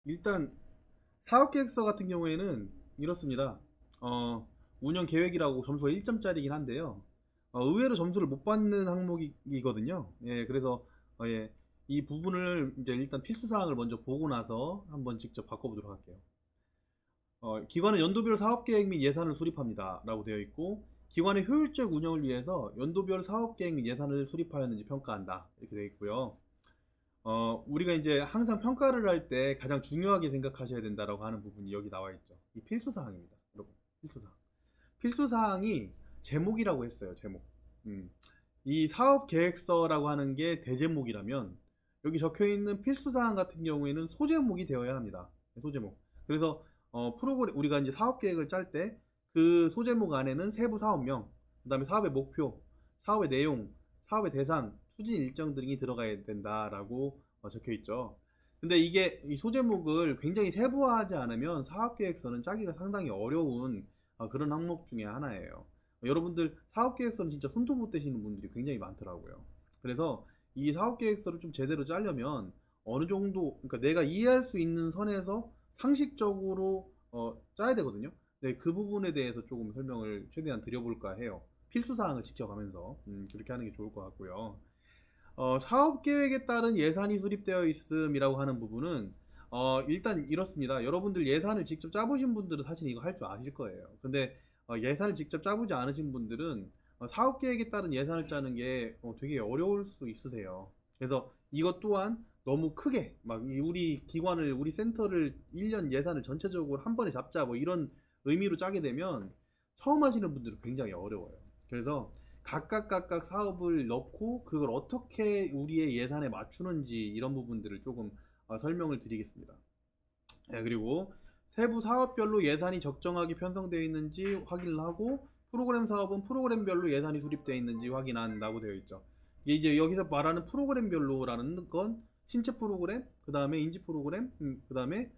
일단 사업계획서 같은 경우에는 이렇습니다. 운영 계획이라고 점수가 1점짜리긴 한데요. 의외로 점수를 못 받는 항목이거든요. 예, 그래서 예, 이 부분을 이제 일단 필수 사항을 먼저 보고 나서 한번 직접 바꿔보도록 할게요. 기관은 연도별 사업계획 및 예산을 수립합니다. 라고 되어 있고, 기관의 효율적 운영을 위해서 연도별 사업계획 및 예산을 수립하였는지 평가한다. 이렇게 되어 있고요. 우리가 이제 항상 평가를 할 때 가장 중요하게 생각하셔야 된다라고 하는 부분이 여기 나와 있죠. 이 필수사항입니다. 여러분, 필수사항. 필수사항이 제목이라고 했어요. 제목. 음. 이 사업계획서라고 하는 게 대제목이라면 여기 적혀 있는 필수사항 같은 경우에는 소제목이 되어야 합니다. 소제목. 그래서 프로그램 우리가 이제 사업계획을 짤 때 그 소제목 안에는 세부 사업명, 그다음에 사업의 목표, 사업의 내용, 사업의 대상, 추진 일정 등이 들어가야 된다라고 적혀 있죠. 근데 이게 이 소제목을 굉장히 세부화하지 않으면 사업계획서는 짜기가 상당히 어려운 그런 항목 중에 하나예요. 여러분들 사업계획서는 진짜 손도 못 대시는 분들이 굉장히 많더라고요. 그래서 이 사업계획서를 좀 제대로 짜려면 어느 정도, 그러니까 내가 이해할 수 있는 선에서 상식적으로 짜야 되거든요. 네, 그 부분에 대해서 조금 설명을 최대한 드려볼까 해요. 필수사항을 지켜가면서 그렇게 하는 게 좋을 것 같고요. 사업 계획에 따른 예산이 수립되어 있음이라고 하는 부분은 일단 이렇습니다. 여러분들 예산을 직접 짜보신 분들은 사실 이거 할 줄 아실 거예요. 근데 예산을 직접 짜보지 않으신 분들은 사업 계획에 따른 예산을 짜는 게 되게 어려울 수 있으세요. 그래서 이것 또한 너무 크게 막 우리 기관을 우리 센터를 1년 예산을 전체적으로 한 번에 잡자 뭐 이런 의미로 짜게 되면 처음 하시는 분들은 굉장히 어려워요. 그래서 각각 사업을 넣고 그걸 어떻게 우리의 예산에 맞추는지 이런 부분들을 조금 설명을 드리겠습니다. 네, 그리고 세부 사업별로 예산이 적정하게 편성되어 있는지 확인을 하고 프로그램 사업은 프로그램별로 예산이 수립되어 있는지 확인한다고 되어 있죠. 이게 이제 여기서 말하는 프로그램별로라는 건 신체 프로그램, 그 다음에 인지 프로그램, 그 다음에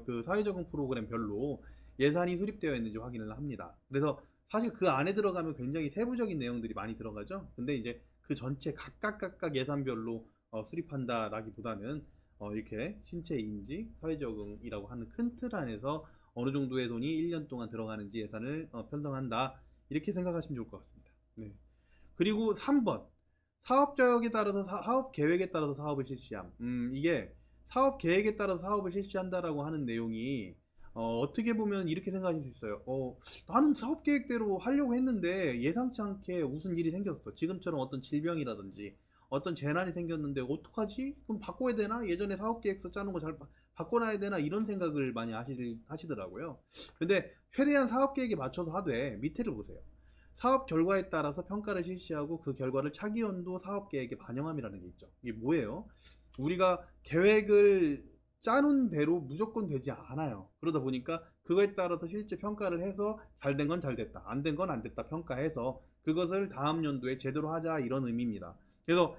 그 사회적응 프로그램별로 예산이 수립되어 있는지 확인을 합니다. 그래서 사실 그 안에 들어가면 굉장히 세부적인 내용들이 많이 들어가죠. 근데 이제 그 전체 각각 예산별로 수립한다라기보다는 이렇게 신체 인지, 사회적응이라고 하는 큰 틀 안에서 어느 정도의 돈이 1년 동안 들어가는지 예산을 편성한다. 이렇게 생각하시면 좋을 것 같습니다. 네. 그리고 3번. 사업 계획에 따라서 사업 계획에 따라서 사업을 실시함. 이게 사업 계획에 따라서 사업을 실시한다라고 하는 내용이 어떻게 보면 이렇게 생각하실 수 있어요. 나는 사업 계획대로 하려고 했는데 예상치 않게 무슨 일이 생겼어. 지금처럼 어떤 질병이라든지 어떤 재난이 생겼는데 어떡하지? 그럼 바꿔야 되나? 예전에 사업 계획서 짜는 거 잘 바꿔놔야 되나? 이런 생각을 많이 하시더라고요. 근데 최대한 사업 계획에 맞춰서 하되 밑에를 보세요. 사업 결과에 따라서 평가를 실시하고 그 결과를 차기 연도 사업 계획에 반영함이라는 게 있죠. 이게 뭐예요? 우리가 계획을 짜는 대로 무조건 되지 않아요. 그러다 보니까 그거에 따라서 실제 평가를 해서 잘 된 건 잘 됐다, 안 된 건 안 됐다 평가해서 그것을 다음 연도에 제대로 하자 이런 의미입니다. 그래서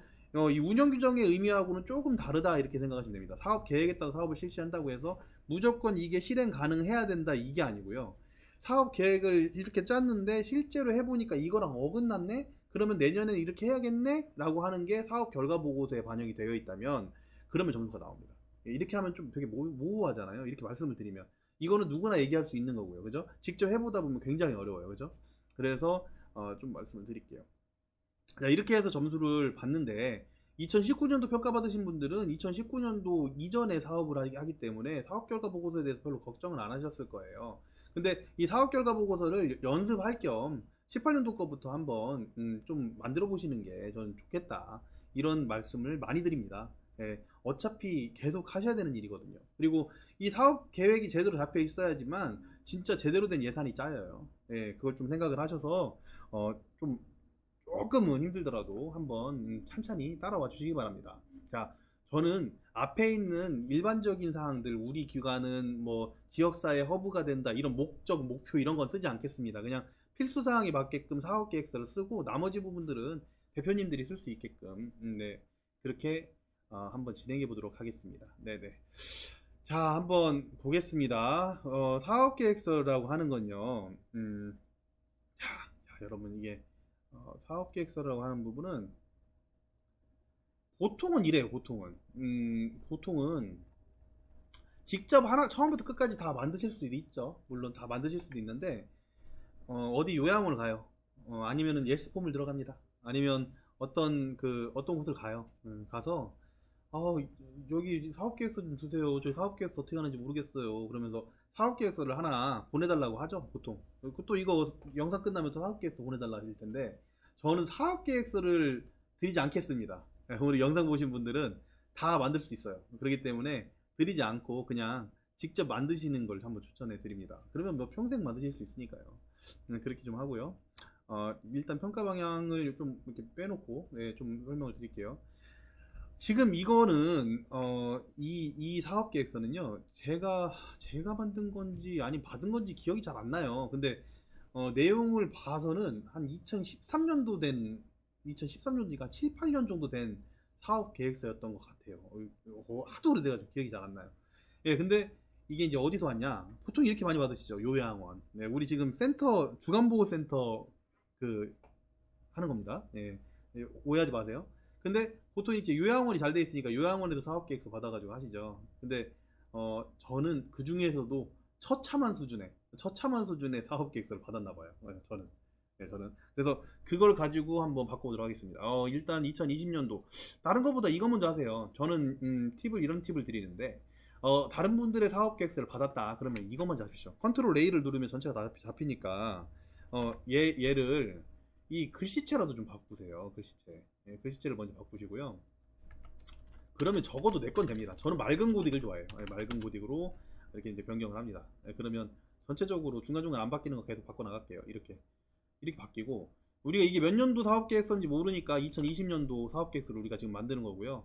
이 운영 규정의 의미하고는 조금 다르다 이렇게 생각하시면 됩니다. 사업 계획에 따라 사업을 실시한다고 해서 무조건 이게 실행 가능해야 된다 이게 아니고요. 사업 계획을 이렇게 짰는데 실제로 해보니까 이거랑 어긋났네? 그러면 내년에는 이렇게 해야겠네? 라고 하는 게 사업 결과 보고서에 반영이 되어 있다면 그러면 점수가 나옵니다. 이렇게 하면 좀 되게 모호하잖아요. 이렇게 말씀을 드리면. 이거는 누구나 얘기할 수 있는 거고요. 그죠? 직접 해보다 보면 굉장히 어려워요. 그죠? 그래서 좀 말씀을 드릴게요. 자, 이렇게 해서 점수를 받는데 2019년도 평가받으신 분들은 2019년도 이전에 사업을 하기 때문에 사업 결과 보고서에 대해서 별로 걱정을 안 하셨을 거예요. 근데 이 사업 결과 보고서를 연습할 겸 18년도 거부터 한번 좀 만들어 보시는 게 저는 좋겠다. 이런 말씀을 많이 드립니다. 예, 어차피 계속 하셔야 되는 일이거든요. 그리고 이 사업 계획이 제대로 잡혀 있어야지만 진짜 제대로 된 예산이 짜여요. 예, 그걸 좀 생각을 하셔서 좀 조금은 힘들더라도 한번 찬찬히 따라와 주시기 바랍니다. 자, 저는 앞에 있는 일반적인 사항들, 우리 기관은 뭐 지역사회 허브가 된다, 이런 목적, 목표 이런 건 쓰지 않겠습니다. 그냥 필수 사항에 맞게끔 사업 계획서를 쓰고 나머지 부분들은 대표님들이 쓸 수 있게끔, 네, 그렇게 한번 진행해 보도록 하겠습니다. 네네. 자, 한번 보겠습니다. 사업 계획서라고 하는 건요. 여러분 이게 사업계획서라고 하는 부분은 보통은 이래요. 보통은 직접 하나 처음부터 끝까지 다 만드실 수도 있죠. 물론 다 만드실 수도 있는데 어디 요양원을 가요. 아니면은 예스폼을 들어갑니다. 아니면 어떤 곳을 가요. 가서 여기 사업계획서 좀 주세요. 저희 사업계획서 어떻게 하는지 모르겠어요. 그러면서 사업계획서를 하나 보내달라고 하죠, 보통. 또 이거 영상 끝나면 또 사업계획서 보내달라 하실 텐데, 저는 사업계획서를 드리지 않겠습니다. 우리 영상 보신 분들은 다 만들 수 있어요. 그렇기 때문에 드리지 않고 그냥 직접 만드시는 걸 한번 추천해 드립니다. 그러면 뭐 평생 만드실 수 있으니까요. 그렇게 좀 하고요. 일단 평가 방향을 좀 이렇게 빼놓고 좀 설명을 드릴게요. 지금 이거는 이 사업 계획서는요, 제가 만든 건지 아니면 받은 건지 기억이 잘 안 나요. 근데 내용을 봐서는 한 2013년도 된 2013년도니까 7, 8년 정도 된 사업 계획서였던 것 같아요. 하도 오래돼가지고 기억이 잘 안 나요. 예, 근데 이게 이제 어디서 왔냐? 보통 이렇게 많이 받으시죠. 요양원. 네, 우리 지금 센터 주간보호센터 그 하는 겁니다. 예, 오해하지 마세요. 근데 보통 이렇게 요양원이 잘 돼 있으니까 요양원에도 사업계획서 받아가지고 하시죠. 근데 저는 그 중에서도 처참한 수준의 사업계획서를 받았나 봐요. 저는 그래서 그걸 가지고 한번 바꿔보도록 하겠습니다. 일단 2020년도 다른 것보다 이거 먼저 하세요. 저는 이런 팁을 드리는데, 다른 분들의 사업계획서를 받았다 그러면 이거 먼저 하십시오. 컨트롤 A를 누르면 전체가 다 잡히니까 얘를 이 글씨체라도 좀 바꾸세요. 글씨체를 먼저 바꾸시고요. 그러면 적어도 내 건 됩니다. 저는 맑은 고딕을 좋아해요. 맑은 고딕으로 이렇게 이제 변경을 합니다. 그러면 전체적으로 중간중간 안 바뀌는 거 계속 바꿔 나갈게요. 이렇게 바뀌고, 우리가 이게 몇 년도 사업계획서인지 모르니까 2020년도 사업계획서를 우리가 지금 만드는 거고요.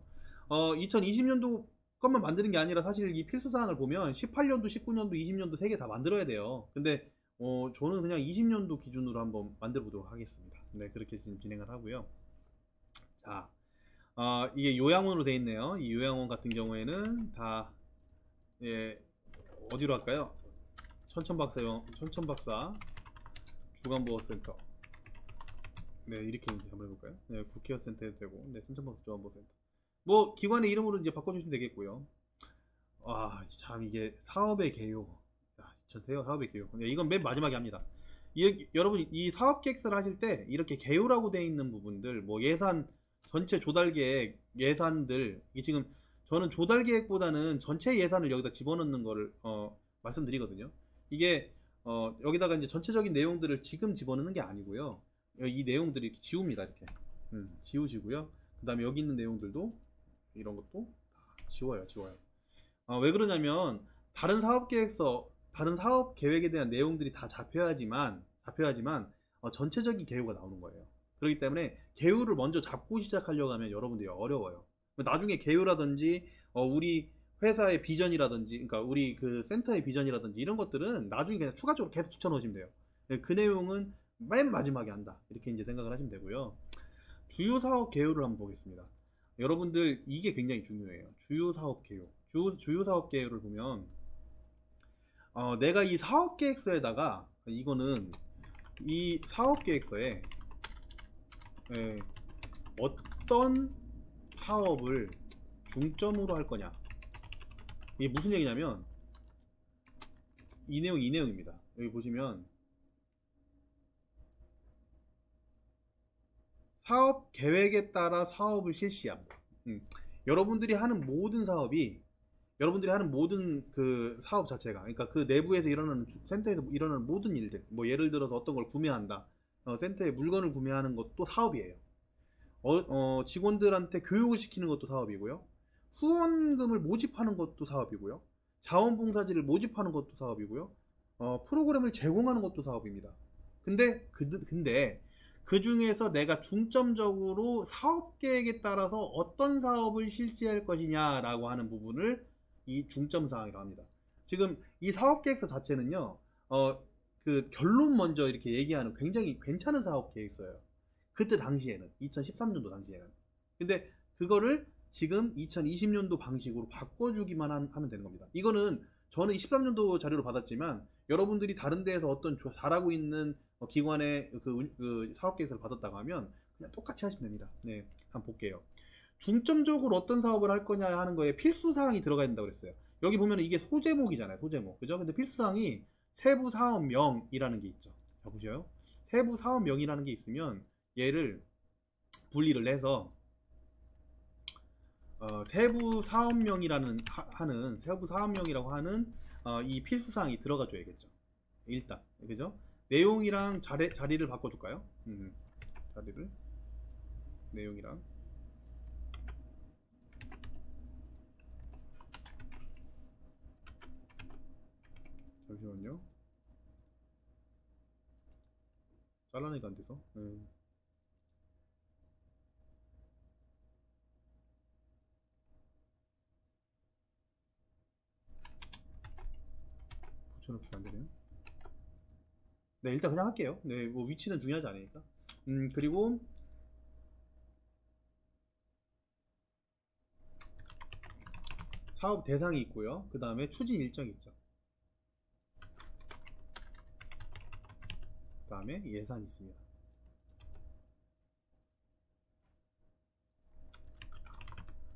2020년도 것만 만드는 게 아니라 사실 이 필수사항을 보면 18년도, 19년도, 20년도 3개 다 만들어야 돼요. 근데 저는 그냥 20년도 기준으로 한번 만들어 보도록 하겠습니다. 네, 그렇게 지금 진행을 하고요. 자, 이게 요양원으로 되어 있네요. 이 요양원 같은 경우에는 다, 어디로 할까요? 천천박사 주간보호센터. 네, 이렇게 이제 한번 해볼까요? 네, 국회의원센터 해도 되고, 네, 천천박사 주간보호센터. 뭐, 기관의 이름으로 이제 바꿔주시면 되겠고요. 참, 이게 사업의 개요. 사업의 개요. 네, 이건 맨 마지막에 합니다. 여러분, 이 사업 계획서를 하실 때 이렇게 개요라고 되어 있는 부분들, 뭐 예산, 전체 조달계획, 예산들, 이게 지금 저는 조달계획보다는 전체 예산을 여기다 집어넣는 거를 말씀드리거든요. 이게 여기다가 이제 전체적인 내용들을 지금 집어넣는 게 아니고요. 이 내용들이 이렇게 지웁니다. 이렇게 지우시고요. 그 다음에 여기 있는 내용들도 이런 것도 다 지워요. 왜 그러냐면 다른 사업 계획에 대한 내용들이 다 잡혀야지만 전체적인 개요가 나오는 거예요. 그렇기 때문에 개요를 먼저 잡고 시작하려고 하면 여러분들이 어려워요. 나중에 개요라든지 우리 회사의 비전이라든지, 그러니까 우리 그 센터의 비전이라든지 이런 것들은 나중에 그냥 추가적으로 계속 붙여넣으시면 돼요. 그 내용은 맨 마지막에 한다, 이렇게 이제 생각을 하시면 되고요. 주요 사업 개요를 한번 보겠습니다. 여러분들 이게 굉장히 중요해요. 주요 사업 개요. 주요 사업 개요를 보면 내가 이 사업 계획서에다가, 이거는 이 사업 계획서에 어떤 사업을 중점으로 할 거냐, 이게 무슨 얘기냐면 이 내용입니다. 여기 보시면 사업 계획에 따라 사업을 실시함. 여러분들이 하는 모든 그 사업 자체가, 그러니까 그 내부에서 일어나는, 센터에서 일어나는 모든 일들, 뭐 예를 들어서 어떤 걸 구매한다, 센터에 물건을 구매하는 것도 사업이에요. 직원들한테 교육을 시키는 것도 사업이고요. 후원금을 모집하는 것도 사업이고요. 자원봉사지를 모집하는 것도 사업이고요. 프로그램을 제공하는 것도 사업입니다. 근데 그 중에서 내가 중점적으로 사업 계획에 따라서 어떤 사업을 실시할 것이냐라고 하는 부분을 이 중점 사항이라고 합니다. 지금 이 사업 계획서 자체는요, 그 결론 먼저 이렇게 얘기하는 굉장히 괜찮은 사업 계획서예요. 그때 당시에는 2013년도 당시에는. 근데 그거를 지금 2020년도 방식으로 바꿔주기만 하면 되는 겁니다. 이거는 저는 23년도 자료를 받았지만 여러분들이 다른 데에서 어떤 잘하고 있는 기관의 그 사업 계획서를 받았다고 하면 그냥 똑같이 하시면 됩니다. 네, 한번 볼게요. 중점적으로 어떤 사업을 할 거냐 하는 거에 필수 사항이 들어가야 된다고 그랬어요. 여기 보면 이게 소제목이잖아요. 소제목. 그죠? 근데 필수사항이 세부사업명이라는 게 있죠. 자, 보세요. 세부사업명이라는 게 있으면 얘를 분리를 해서 세부사업명이라는 하는 세부사업명이라고 하는 이 필수사항이 들어가 줘야겠죠. 일단 그죠? 내용이랑 자리를 바꿔줄까요? 자리를 내용이랑 잠시만요. 잘라내가 안 돼서. 붙여놓기가 안 되네요. 네, 일단 그냥 할게요. 네, 뭐 위치는 중요하지 않으니까. 그리고 사업 대상이 있고요. 그 다음에 추진 일정이 있죠. 그 다음에 예산이 있습니다.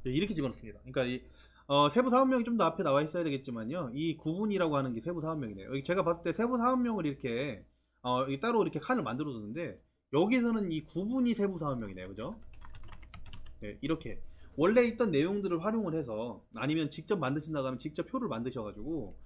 네, 이렇게 집어넣습니다. 그러니까 이 세부 사업명이 좀 더 앞에 나와 있어야 되겠지만요. 이 구분이라고 하는 게 세부 사업명이네요. 여기 제가 봤을 때 세부 사업명을 이렇게 따로 이렇게 칸을 만들어 뒀는데 여기서는 이 구분이 세부 사업명이네요. 그죠? 네, 이렇게 원래 있던 내용들을 활용을 해서 아니면 직접 만드신다고 하면 직접 표를 만드셔가지고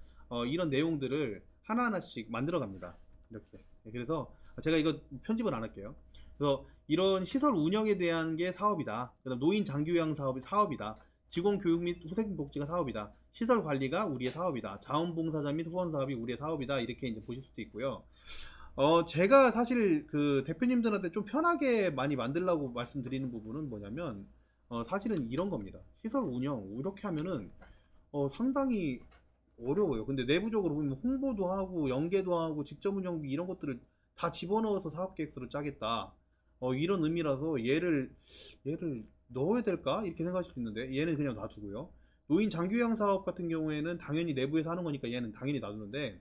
이런 내용들을 하나하나씩 만들어 갑니다. 이렇게. 네, 그래서 제가 이거 편집을 안 할게요. 그래서 이런 시설 운영에 대한 게 사업이다. 그다음 노인 장기요양 사업이 사업이다. 직원 교육 및 후생 복지가 사업이다. 시설 관리가 우리의 사업이다. 자원봉사자 및 후원 사업이 우리의 사업이다. 이렇게 이제 보실 수도 있고요. 제가 사실 그 대표님들한테 좀 편하게 많이 만들라고 말씀드리는 부분은 뭐냐면, 사실은 이런 겁니다. 시설 운영, 이렇게 하면은, 상당히 어려워요. 근데 내부적으로 보면 홍보도 하고, 연계도 하고, 직접 운영비 이런 것들을 다 집어넣어서 사업계획서를 짜겠다. 이런 의미라서 얘를 넣어야 될까? 이렇게 생각하실 수 있는데, 얘는 그냥 놔두고요. 노인 장기요양 사업 같은 경우에는 당연히 내부에서 하는 거니까 얘는 당연히 놔두는데,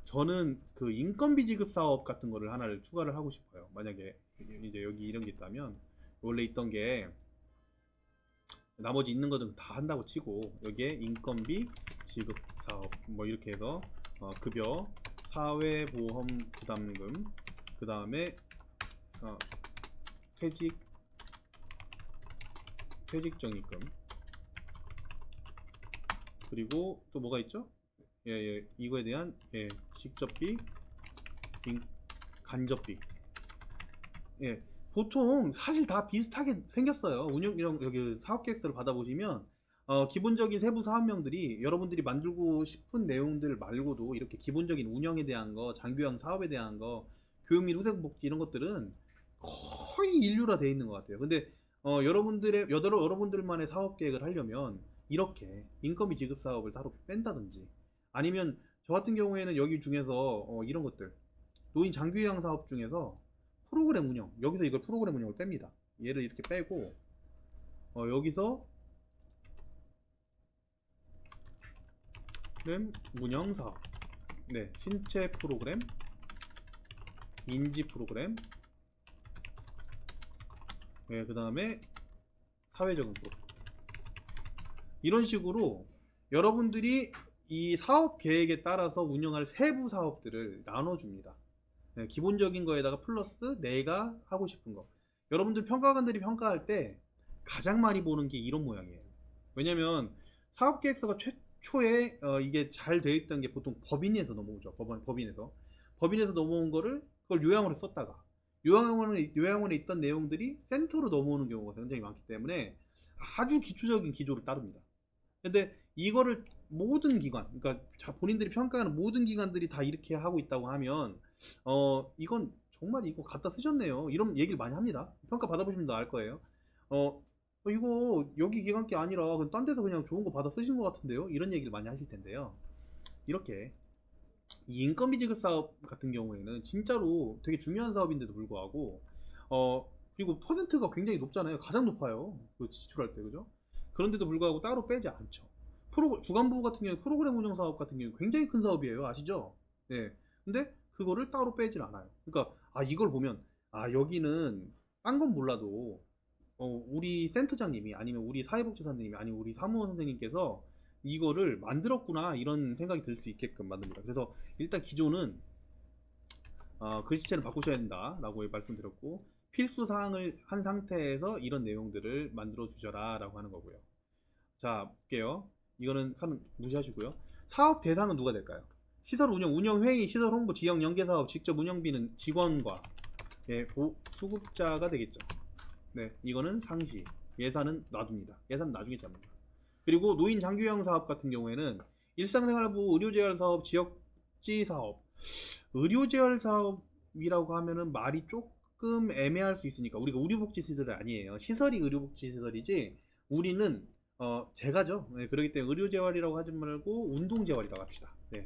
저는 그 인건비 지급 사업 같은 거를 하나를 추가를 하고 싶어요. 만약에 이제 여기 이런 게 있다면 원래 있던 게 나머지 있는 것들은 다 한다고 치고 여기에 인건비 지급 사업 뭐 이렇게 해서 급여, 사회보험 부담금, 그 다음에 퇴직정의금, 그리고 또 뭐가 있죠? 예, 이거에 대한 직접비, 간접비. 예, 보통 사실 다 비슷하게 생겼어요. 운영 여기 사업 계획서를 받아보시면 기본적인 세부 사업명들이 여러분들이 만들고 싶은 내용들 말고도 이렇게 기본적인 운영에 대한 거, 장교양 사업에 대한 거, 교육 및 후생복지 이런 것들은 거의 일류라 돼 있는 것 같아요. 근데 여러분들만의 사업 계획을 하려면 이렇게 인건비 지급 사업을 따로 뺀다든지 아니면 저 같은 경우에는 여기 중에서 이런 것들 노인 장기요양 사업 중에서 프로그램 운영 여기서 이걸 프로그램 운영을 뺍니다. 얘를 이렇게 빼고 여기서 프로그램 운영 사업, 네, 신체 프로그램, 인지 프로그램, 네, 그 다음에 사회적인 프로그램, 이런 식으로 여러분들이 이 사업 계획에 따라서 운영할 세부 사업들을 나눠줍니다. 네, 기본적인 거에다가 플러스 내가 하고 싶은 거. 여러분들 평가관들이 평가할 때 가장 많이 보는 게 이런 모양이에요. 왜냐면 사업 계획서가 최초에 이게 잘 되어 있던 게 보통 법인에서 넘어오죠. 법인에서 넘어온 거를 그걸 요양으로 썼다가 요양원에 있던 내용들이 센터로 넘어오는 경우가 굉장히 많기 때문에 아주 기초적인 기조를 따릅니다. 근데 이거를 모든 기관, 그러니까 본인들이 평가하는 모든 기관들이 다 이렇게 하고 있다고 하면 이건 정말 이거 갖다 쓰셨네요. 이런 얘기를 많이 합니다. 평가 받아보시면 알 거예요. 이거 여기 기관 게 아니라 딴 데서 그냥 좋은 거 받아 쓰신 것 같은데요. 이런 얘기를 많이 하실 텐데요. 이렇게 이 인건비 지급 사업 같은 경우에는 진짜로 되게 중요한 사업인데도 불구하고 그리고 퍼센트가 굉장히 높잖아요. 가장 높아요. 그 지출할 때, 그죠? 그런데도 불구하고 따로 빼지 않죠. 주간부 같은 경우 프로그램 운영 사업 같은 경우 굉장히 큰 사업이에요. 아시죠? 네. 근데 그거를 따로 빼질 않아요. 그러니까 이걸 보면 여기는 딴 건 몰라도 우리 센터장님이 아니면 우리 사회복지사님이 아니면 우리 사무원 선생님께서 이거를 만들었구나 이런 생각이 들 수 있게끔 만듭니다. 그래서 일단 기존은 글씨체를 바꾸셔야 된다 라고 말씀드렸고, 필수 사항을 한 상태에서 이런 내용들을 만들어 주셔라 라고 하는 거고요. 자, 볼게요. 이거는 칸 무시하시고요. 사업 대상은 누가 될까요? 시설 운영, 운영회의, 시설 홍보, 지역 연계사업, 직접 운영비는 직원과 수급자가 되겠죠. 네, 이거는 상시. 예산은 놔둡니다. 예산 나중에 잡니다. 그리고 노인 장기요양 사업 같은 경우에는 일상생활부, 의료재활 사업, 지역지 사업. 의료재활 사업이라고 하면은 말이 조금 애매할 수 있으니까, 우리가 의료복지시설이 아니에요. 시설이 의료복지시설이지 우리는 재가죠. 네, 그렇기 때문에 의료재활이라고 하지 말고 운동재활이라고 합시다. 네.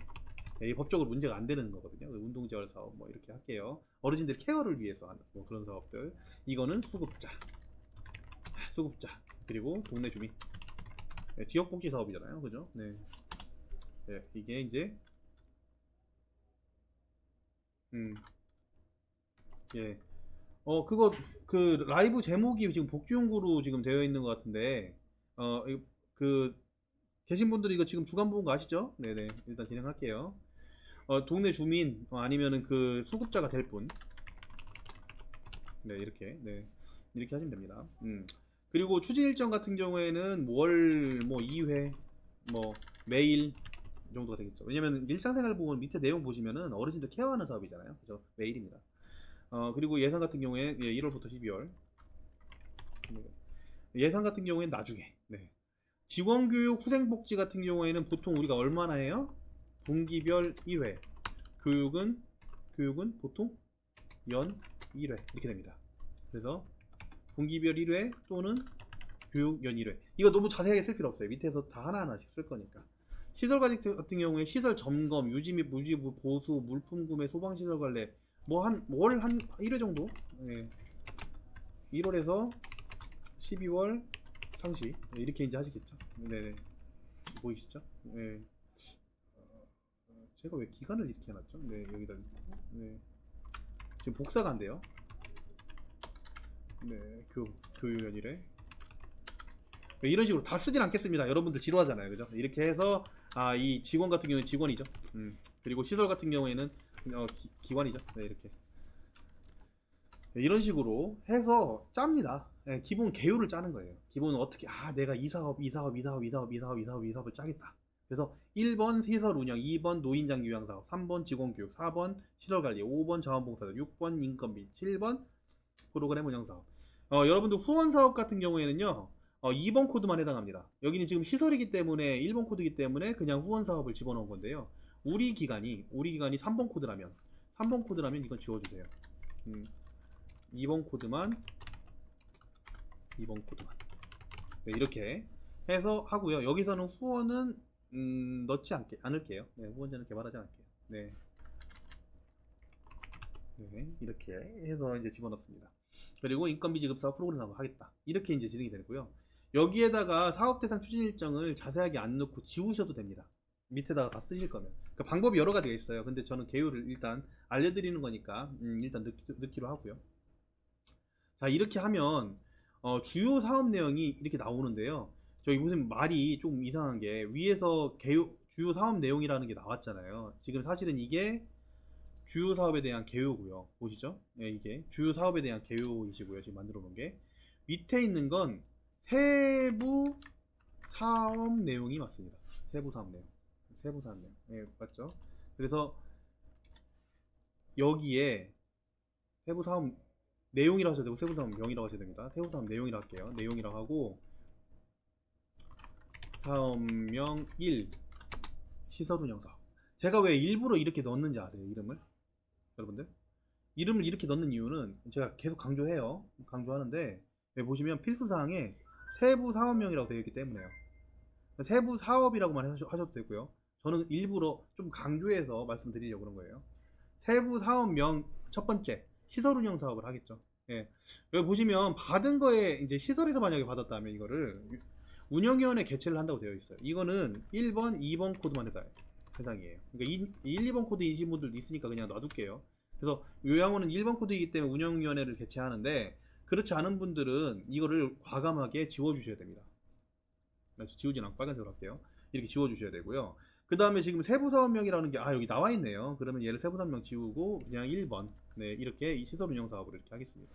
이 법적으로 문제가 안 되는 거거든요. 운동재활 사업 뭐 이렇게 할게요. 어르신들 케어를 위해서 하는 뭐 그런 사업들. 이거는 수급자. 그리고 동네 주민. 네, 지역복지 사업이잖아요. 그죠? 네. 네, 이게 이제 예. 그거 그 라이브 제목이 지금 복지연구로 지금 되어 있는 것 같은데, 그 계신 분들이 이거 지금 주간 보는 거 아시죠? 네네. 일단 진행할게요. 동네 주민, 아니면은 그 수급자가 될 분. 네, 이렇게. 네. 이렇게 하시면 됩니다. 그리고 추진 일정 같은 경우에는 월, 뭐 2회, 뭐 매일 정도가 되겠죠. 왜냐면 일상생활 보면 밑에 내용 보시면은 어르신들 케어하는 사업이잖아요. 그죠? 매일입니다. 그리고 예산 같은 경우에 1월부터 12월. 예산 같은 경우에는 나중에. 네. 직원교육, 후생복지 같은 경우에는 보통 우리가 얼마나 해요? 분기별 1회. 교육은 보통 연 1회 이렇게 됩니다. 그래서 분기별 1회 또는 교육 연 1회. 이거 너무 자세하게 쓸 필요 없어요. 밑에서 다 하나하나씩 쓸 거니까. 시설관리 같은 경우에 시설 점검, 유지 및 무지 보수, 물품 구매, 소방시설 관리, 뭐 월 한 1회 정도. 네. 1월에서 12월 상시. 네, 이렇게 이제 하시겠죠. 네네. 보이시죠? 네. 제가 왜 기간을 이렇게 해놨죠? 네, 여기다. 네. 지금 복사가 안 돼요. 네, 교육연일에. 네, 이런 식으로 다 쓰진 않겠습니다. 여러분들 지루하잖아요. 그죠? 이렇게 해서, 이 직원 같은 경우는 직원이죠. 그리고 시설 같은 경우에는, 기관이죠. 네, 이렇게. 네, 이런 식으로 해서 짭니다. 네, 기본 개요를 짜는 거예요. 기본은 어떻게, 내가 이 사업을 짜겠다. 그래서 1번 시설 운영, 2번 노인장기 요양 사업, 3번 직원교육, 4번 시설 관리, 5번 자원봉사자, 6번 인건비, 7번 프로그램 운영 사업. 여러분들 후원 사업 같은 경우에는요, 2번 코드만 해당합니다. 여기는 지금 시설이기 때문에 1번 코드이기 때문에 그냥 후원 사업을 집어넣은 건데요. 우리 기간이 3번 코드라면 이건 지워주세요. 2번 코드만. 네, 이렇게 해서 하고요. 여기서는 후원은 넣지 않을게요. 네, 후원자는 개발하지 않을게요. 네. 네, 이렇게 해서 이제 집어넣습니다. 그리고 인건비 지급 사업, 프로그램 사업 하겠다. 이렇게 이제 진행이 되고요. 여기에다가 사업 대상 추진 일정을 자세하게 안 넣고 지우셔도 됩니다. 밑에다가 다 쓰실 거면. 그러니까 방법이 여러 가지가 있어요. 근데 저는 개요를 일단 알려드리는 거니까 일단 넣기로 하고요. 자, 이렇게 하면 주요 사업 내용이 이렇게 나오는데요. 저기 무슨 말이 좀 이상한 게, 위에서 주요 사업 내용이라는 게 나왔잖아요. 지금 사실은 이게 주요 사업에 대한 개요고요. 보시죠? 네, 이게 주요 사업에 대한 개요이시고요. 지금 만들어 놓은 게. 밑에 있는 건 세부 사업 내용이 맞습니다. 세부 사업 내용. 네, 맞죠? 그래서 여기에 세부 사업 내용이라고 하셔도 되고, 세부 사업 명이라고 하셔야 됩니다. 세부 사업 내용이라고 할게요. 내용이라고 하고, 사업명 1 시설 운영 사업. 제가 왜 일부러 이렇게 넣었는지 아세요? 이름을? 여러분들? 이름을 이렇게 넣는 이유는 제가 계속 강조하는데, 여기 보시면 필수사항에 세부 사업명이라고 되어 있기 때문에요. 세부 사업이라고만 하셔도 되고요. 저는 일부러 좀 강조해서 말씀드리려고 그런 거예요. 세부 사업명 첫 번째 시설 운영 사업을 하겠죠. 예. 여기 보시면 받은 거에 이제 시설에서 만약에 받았다면 이거를 운영위원회 개최를 한다고 되어 있어요. 이거는 1번, 2번 코드만 해당이에요. 그러니까 1, 2번 코드이신 분들도 있으니까 그냥 놔둘게요. 그래서 요양원은 1번 코드이기 때문에 운영위원회를 개최하는데, 그렇지 않은 분들은 이거를 과감하게 지워주셔야 됩니다. 지우진 않고 빨간색으로 할게요. 이렇게 지워주셔야 되고요. 그 다음에 지금 세부사업명이라는 게 여기 나와 있네요. 그러면 얘를 세부사업명 지우고 그냥 1번 네 이렇게 이 시설 운영 사업으로 이렇게 하겠습니다.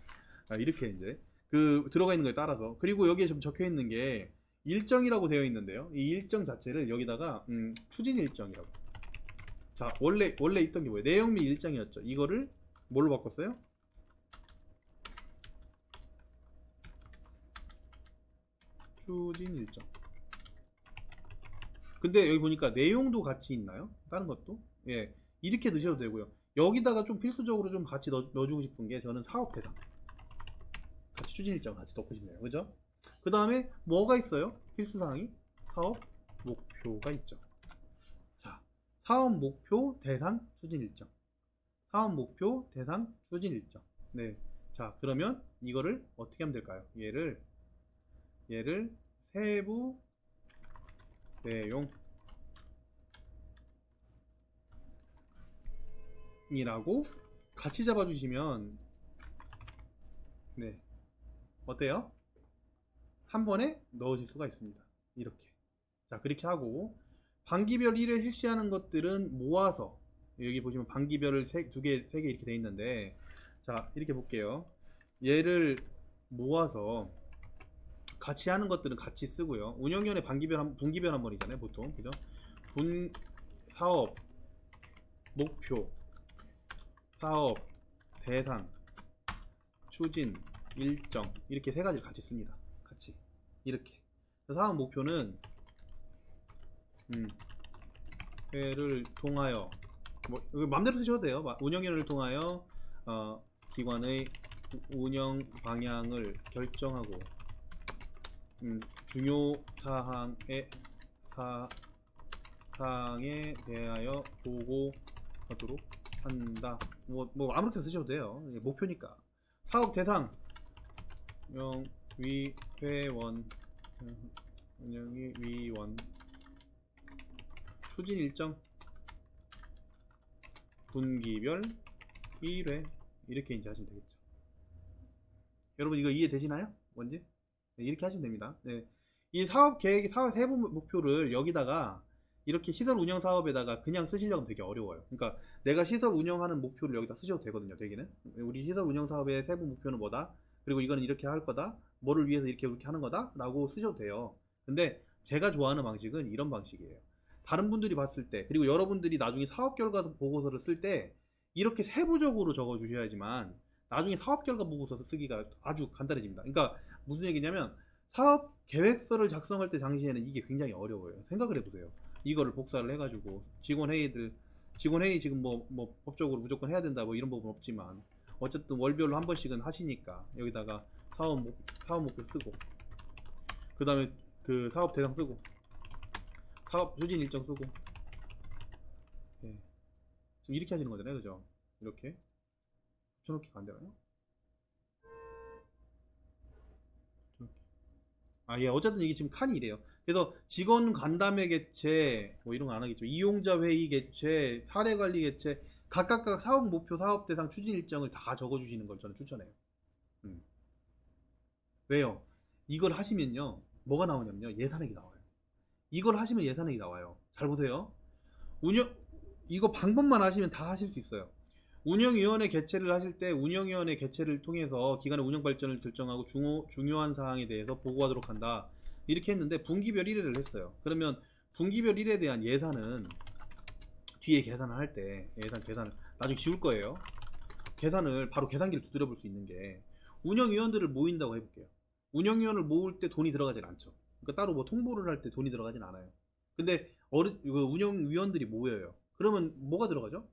이렇게 이제 그 들어가 있는 거에 따라서 그리고 여기에 좀 적혀 있는 게 일정이라고 되어 있는데요. 이 일정 자체를 여기다가 추진 일정이라고. 자 원래 있던 게 뭐예요? 내용 및 일정이었죠. 이거를 뭘로 바꿨어요? 추진 일정. 근데 여기 보니까 내용도 같이 있나요? 다른 것도? 예, 이렇게 넣으셔도 되고요. 여기다가 좀 필수적으로 좀 같이 넣어주고 싶은 게 저는 사업 대상 같이 추진 일정 같이 넣고 싶네요. 그죠? 그 다음에 뭐가 있어요? 필수사항이 사업 목표가 있죠. 자, 사업 목표 대상 추진 일정. 사업 목표 대상 추진 일정. 네. 자, 그러면 이거를 어떻게 하면 될까요? 얘를 세부 내용이라고 같이 잡아주시면 네 어때요? 한 번에 넣으실 수가 있습니다. 이렇게. 자 그렇게 하고 반기별 1회 실시하는 것들은 모아서 여기 보시면 반기별을 두 개, 세 개 이렇게 돼 있는데 자 이렇게 볼게요. 얘를 모아서 같이 하는 것들은 같이 쓰고요. 운영위원회 분기별 한 번이잖아요, 보통. 그죠? 사업, 목표, 사업, 대상, 추진, 일정. 이렇게 세 가지를 같이 씁니다. 같이. 이렇게. 사업 목표는, 회를 통하여, 맘대로 쓰셔도 돼요. 운영위원회를 통하여, 기관의 운영 방향을 결정하고, 중요 사항에 대하여 보고하도록 한다. 뭐 아무렇게나 쓰셔도 돼요. 목표니까. 사업 대상 운영위원 추진 일정 분기별 1회 이렇게 이제 하시면 되겠죠. 여러분 이거 이해되시나요? 뭔지? 네, 이렇게 하시면 됩니다. 네. 이 사업 계획, 사업 세부 목표를 여기다가 이렇게 시설 운영 사업에다가 그냥 쓰시려면 되게 어려워요. 그러니까 내가 시설 운영하는 목표를 여기다 쓰셔도 되거든요. 되기는. 우리 시설 운영 사업의 세부 목표는 뭐다? 그리고 이거는 이렇게 할 거다. 뭐를 위해서 이렇게 하는 거다? 라고 쓰셔도 돼요. 근데 제가 좋아하는 방식은 이런 방식이에요. 다른 분들이 봤을 때, 그리고 여러분들이 나중에 사업 결과 보고서를 쓸 때 이렇게 세부적으로 적어 주셔야지만 나중에 사업 결과 보고서 쓰기가 아주 간단해집니다. 그러니까 무슨 얘기냐면 사업 계획서를 작성할 때 당시에는 이게 굉장히 어려워요. 생각을 해보세요. 이거를 복사를 해가지고 직원 회의 지금 뭐 법적으로 무조건 해야 된다 뭐 이런 부분 없지만 어쨌든 월별로 한 번씩은 하시니까 여기다가 사업 목표 쓰고 그 다음에 그 사업 대상 쓰고 사업 추진 일정 쓰고 예. 지금 이렇게 하시는 거잖아요, 그죠? 이렇게 붙여놓기가 안 되나요? 예, 어쨌든 이게 지금 칸이 이래요. 그래서 직원 간담회 개최, 뭐 이런 거 안 하겠죠. 이용자 회의 개최, 사례 관리 개최, 각각 사업 목표, 사업 대상, 추진 일정을 다 적어주시는 걸 저는 추천해요. 왜요? 이걸 하시면요, 뭐가 나오냐면요, 예산액이 나와요. 이걸 하시면 예산액이 나와요. 잘 보세요. 이거 방법만 하시면 다 하실 수 있어요. 운영위원회 개최를 하실 때 운영위원회 개최를 통해서 기관의 운영 발전을 결정하고 중요한 사항에 대해서 보고하도록 한다. 이렇게 했는데 분기별 1회를 했어요. 그러면 분기별 1회에 대한 예산은 뒤에 계산을 할 때 계산을 나중에 지울 거예요. 계산을 바로 계산기를 두드려 볼 수 있는 게 운영위원들을 모인다고 해볼게요. 운영위원을 모을 때 돈이 들어가진 않죠. 그러니까 따로 뭐 통보를 할 때 돈이 들어가진 않아요. 근데 운영위원들이 모여요. 그러면 뭐가 들어가죠?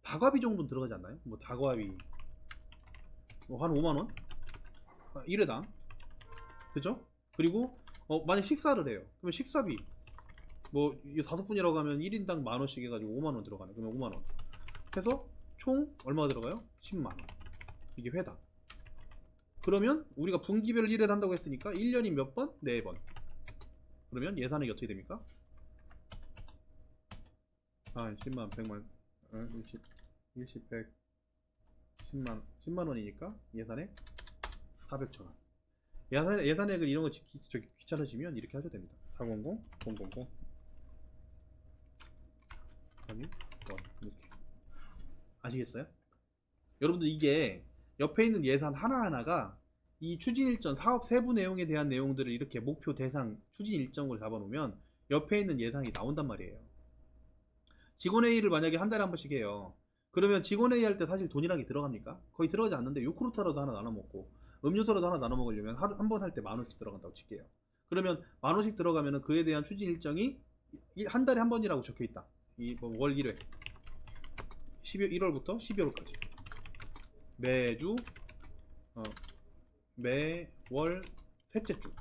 다과비 정도는 들어가지 않나요? 뭐 다과비 한 5만원? 1회당 그죠? 그리고 만약 식사를 해요. 그러면 식사비 뭐 5분이라고 하면 1인당 만원씩 해가지고 5만원 들어가네. 그러면 5만원 해서 총 얼마가 들어가요? 10만원. 이게 회당. 그러면 우리가 분기별 1회를 한다고 했으니까 1년이 몇 번? 4번. 그러면 예산액이 어떻게 됩니까? 10만, 100만, 10, 100, 10만 원이니까 예산액 400,000원. 예산액을 이런 거 귀찮으시면 이렇게 하셔도 됩니다. 400 000 여기 이렇게 아시겠어요? 여러분들 이게 옆에 있는 예산 하나하나가 이 추진 일정 사업 세부 내용에 대한 내용들을 이렇게 목표 대상 추진 일정을 잡아놓으면 옆에 있는 예산이 나온단 말이에요. 직원회의를 만약에 한 달에 한 번씩 해요. 그러면 직원회의 할 때 사실 돈이라는 게 들어갑니까? 거의 들어가지 않는데 요구르트라도 하나 나눠 먹고 음료수라도 하나 나눠 먹으려면 하루 한 번 할 때 10,000원씩 들어간다고 칠게요. 그러면 10,000원씩 들어가면은 그에 대한 추진 일정이 한 달에 한 번이라고 적혀 있다. 월 1회 1월부터 12월까지 매주 매월 셋째 주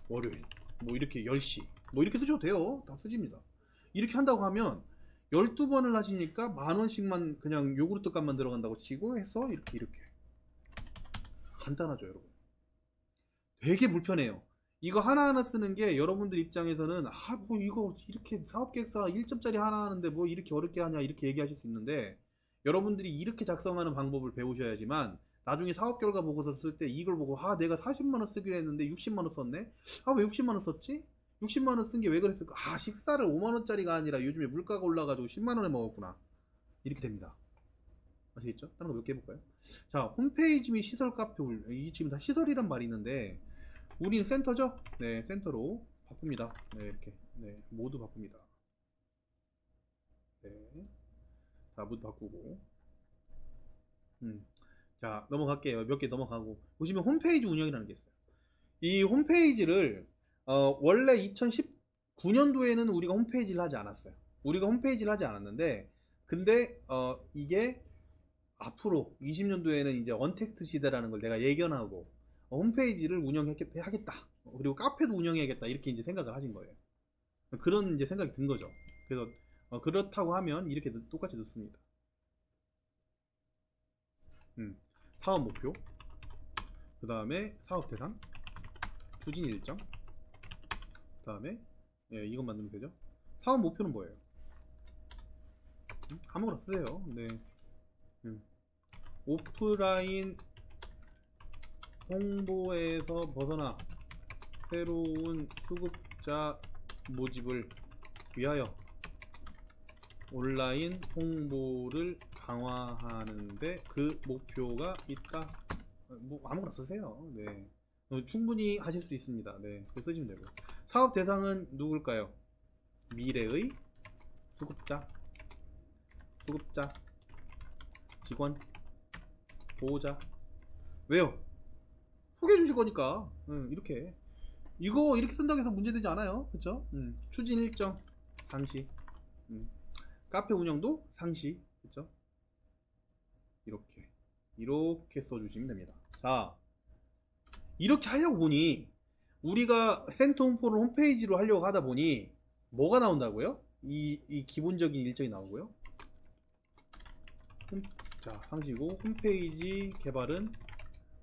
월요일 뭐 이렇게 10시 뭐 이렇게 쓰셔도 돼요. 다 쓰집니다. 이렇게 한다고 하면 12번을 하시니까 10,000원씩만 그냥 요구르트 값만 들어간다고 치고 해서 이렇게 간단하죠, 여러분. 되게 불편해요. 이거 하나하나 쓰는 게 여러분들 입장에서는 뭐 이거 이렇게 사업계획서 1점짜리 하나 하는데 뭐 이렇게 어렵게 하냐 이렇게 얘기하실 수 있는데, 여러분들이 이렇게 작성하는 방법을 배우셔야지만 나중에 사업 결과 보고서 쓸 때 이걸 보고 내가 40만원 쓰기로 했는데 60만원 썼네? 왜 60만원 썼지? 60만원 쓴 게 왜 그랬을까? 식사를 5만원짜리가 아니라 요즘에 물가가 올라가지고 10만원에 먹었구나. 이렇게 됩니다. 아시겠죠? 다른 거 몇 개 해볼까요? 자, 홈페이지 및 시설 카페 이 지금 다 시설이란 말이 있는데 우린 센터죠? 네, 센터로 바꿉니다. 네, 이렇게. 네, 모두 바꿉니다. 네. 자, 모두 바꾸고. 자, 넘어갈게요. 몇 개 넘어가고. 보시면 홈페이지 운영이라는 게 있어요. 이 홈페이지를, 원래 2019년도에는 우리가 홈페이지를 하지 않았어요. 우리가 홈페이지를 하지 않았는데, 근데, 이게 앞으로 20년도에는 이제 언택트 시대라는 걸 내가 예견하고, 홈페이지를 운영하겠다. 그리고 카페도 운영해야겠다. 이렇게 이제 생각을 하신 거예요. 그런 이제 생각이 든 거죠. 그래서, 그렇다고 하면 이렇게 똑같이 넣습니다. 사업 목표, 그 다음에 사업 대상, 추진 일정, 그 다음에 이것 만들면 되죠. 사업 목표는 뭐예요? 아무거나 쓰세요. 네. 오프라인 홍보에서 벗어나 새로운 수급자 모집을 위하여 온라인 홍보를 강화하는데 그 목표가 있다. 뭐 아무거나 쓰세요. 네, 충분히 하실 수 있습니다. 네, 쓰시면 되고. 사업 대상은 누굴까요? 미래의 수급자, 직원, 보호자. 왜요? 소개해 주실 거니까. 이거 이렇게 쓴다고 해서 문제되지 않아요. 그쵸? 추진 일정 상시, 카페 운영도 상시. 그쵸? 이렇게 써주시면 됩니다. 자, 이렇게 하려고 보니 우리가 센터 홍보를 홈페이지로 하려고 하다 보니 뭐가 나온다고요? 이 기본적인 일정이 나오고요. 자, 상시고 홈페이지 개발은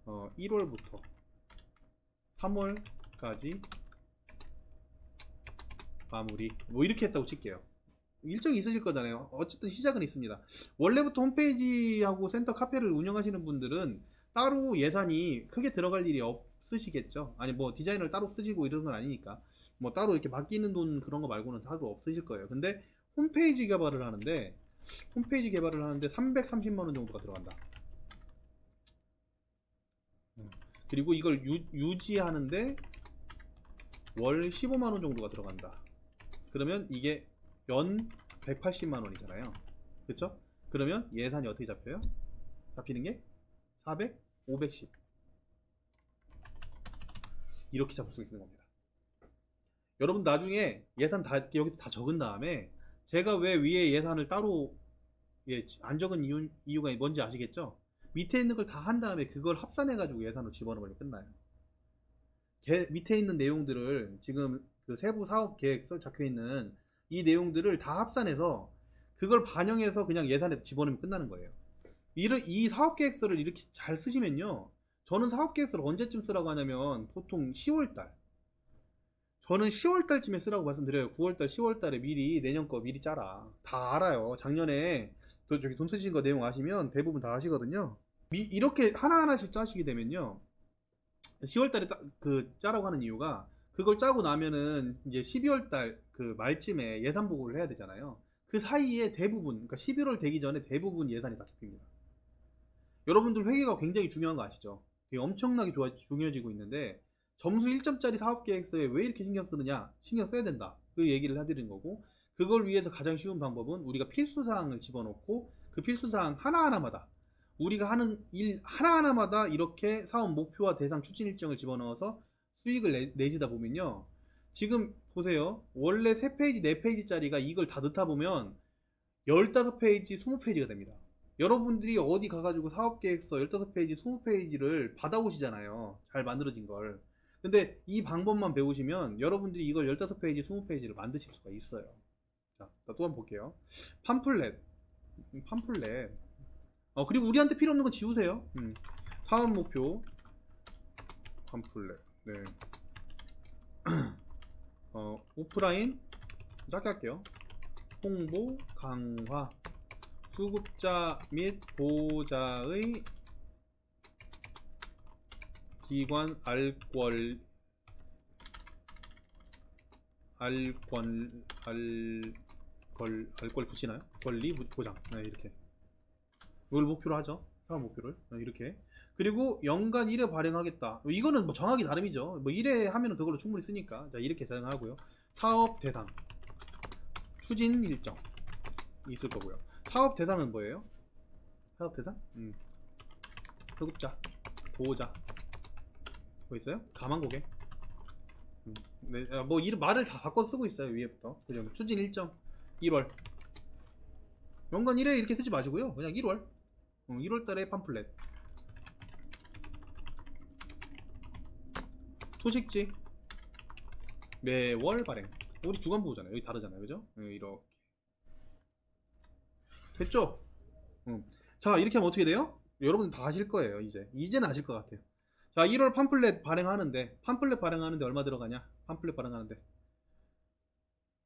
1월부터 3월까지 마무리. 뭐 이렇게 했다고 칠게요. 일정이 있으실 거잖아요. 어쨌든 시작은 있습니다. 원래부터 홈페이지하고 센터 카페를 운영하시는 분들은 따로 예산이 크게 들어갈 일이 없으시겠죠. 아니 뭐 디자이너를 따로 쓰시고 이런 건 아니니까 뭐 따로 이렇게 맡기는 돈 그런 거 말고는 다도 없으실 거예요. 근데 홈페이지 개발을 하는데 330만원 정도가 들어간다. 그리고 이걸 유지하는데 월 15만원 정도가 들어간다. 그러면 이게 연 180만원이잖아요. 그쵸? 그러면 예산이 어떻게 잡혀요? 잡히는 게 400, 510 이렇게 잡을 수 있는 겁니다. 여러분 나중에 예산 여기 다 적은 다음에 제가 왜 위에 예산을 따로 안 적은 이유가 뭔지 아시겠죠? 밑에 있는 걸 다 한 다음에 그걸 합산해 가지고 예산으로 집어넣으면 끝나요. 밑에 있는 내용들을 지금 그 세부 사업 계획서 적혀 있는 이 내용들을 다 합산해서 그걸 반영해서 그냥 예산에 집어넣으면 끝나는 거예요. 이 사업 계획서를 이렇게 잘 쓰시면요, 저는 사업 계획서를 언제쯤 쓰라고 하냐면 보통 10월달, 저는 10월달쯤에 쓰라고 말씀드려요. 9월달 10월달에 미리 내년 거 미리 짜라. 다 알아요. 작년에 저기 돈 쓰신 거 내용 아시면 대부분 다 아시거든요. 이렇게 하나하나씩 짜시게 되면요, 10월달에 짜라고 하는 이유가 그걸 짜고 나면은 이제 12월 달 그 말쯤에 예산 보고를 해야 되잖아요. 그 사이에 대부분, 그러니까 11월 되기 전에 대부분 예산이 다 잡힙니다. 여러분들 회계가 굉장히 중요한 거 아시죠? 되게 엄청나게 중요해지고 있는데, 점수 1점짜리 사업계획서에 왜 이렇게 신경 쓰느냐? 신경 써야 된다. 그 얘기를 해드린 거고, 그걸 위해서 가장 쉬운 방법은 우리가 필수사항을 집어넣고, 그 필수사항 하나하나마다, 우리가 하는 일 하나하나마다 이렇게 사업 목표와 대상 추진 일정을 집어넣어서 수익을 내지다 보면요. 지금 보세요. 원래 3페이지, 4페이지짜리가 이걸 다 넣다 보면 15페이지, 20페이지가 됩니다. 여러분들이 어디 가가지고 사업계획서 15페이지, 20페이지를 받아오시잖아요. 잘 만들어진 걸. 근데 이 방법만 배우시면 여러분들이 이걸 15페이지, 20페이지를 만드실 수가 있어요. 자, 또 한번 볼게요. 팜플렛. 그리고 우리한테 필요 없는 건 지우세요. 사업 목표. 팜플렛. 네. 오프라인. 짧게 할게요. 홍보, 강화, 수급자 및 보호자의 기관 알권 붙이나요? 권리 보장. 네, 이렇게. 이걸 목표로 하죠. 사업 목표를. 네, 이렇게. 그리고 연간 1회 발행하겠다. 이거는 뭐 정하기 나름이죠. 뭐 1회 하면은 그걸로 충분히 쓰니까. 자, 이렇게 대상하고요. 사업 대상. 추진 일정. 있을 거고요. 사업 대상은 뭐예요? 사업 대상? 소급자, 보호자. 뭐 있어요? 가망고객. 네, 뭐 이름 말을 다 바꿔 쓰고 있어요. 위에부터. 그죠? 추진 일정 1월. 연간 1회 이렇게 쓰지 마시고요. 그냥 1월. 1월 달에 팜플렛. 소식지. 매월 발행. 우리 주간 보잖아요. 여기 다르잖아요. 그죠? 이렇게. 됐죠? 자, 이렇게 하면 어떻게 돼요? 여러분 다 아실 거예요. 이제는 아실 것 같아요. 자, 1월 팜플렛 발행하는데 얼마 들어가냐? 팜플렛 발행하는데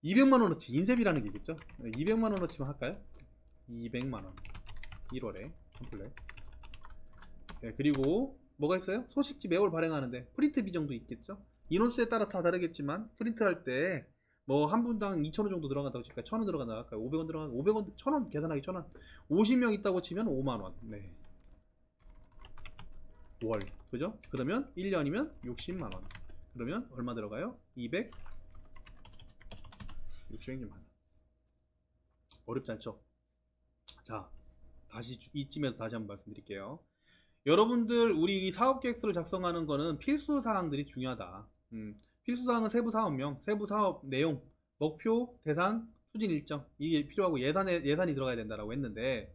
200만원어치 인쇄비라는 게 있겠죠? 200만원어치만 할까요? 200만원 1월에 팜플렛. 네, 그리고 뭐가 있어요? 소식지 매월 발행하는데 프린트 비정도 있겠죠? 인원수에 따라 다 다르겠지만 프린트할 때 뭐 한 분당 2,000원 정도 들어간다고 칠까요? 1,000원 들어간다고 할까요? 500원 들어간 500원 1,000원 계산하기 1,000원. 50명 있다고 치면 5만원. 네. 월. 그죠? 그러면 1년이면 60만원. 그러면 얼마 들어가요? 260만원. 어렵지 않죠? 자, 다시 이쯤에서 다시 한번 말씀드릴게요. 여러분들 우리 사업계획서를 작성하는 거는 필수사항들이 중요하다. 필수사항은 세부 사업명, 세부 사업 내용, 목표, 대상, 추진 일정 이게 필요하고 예산이 들어가야 된다라고 했는데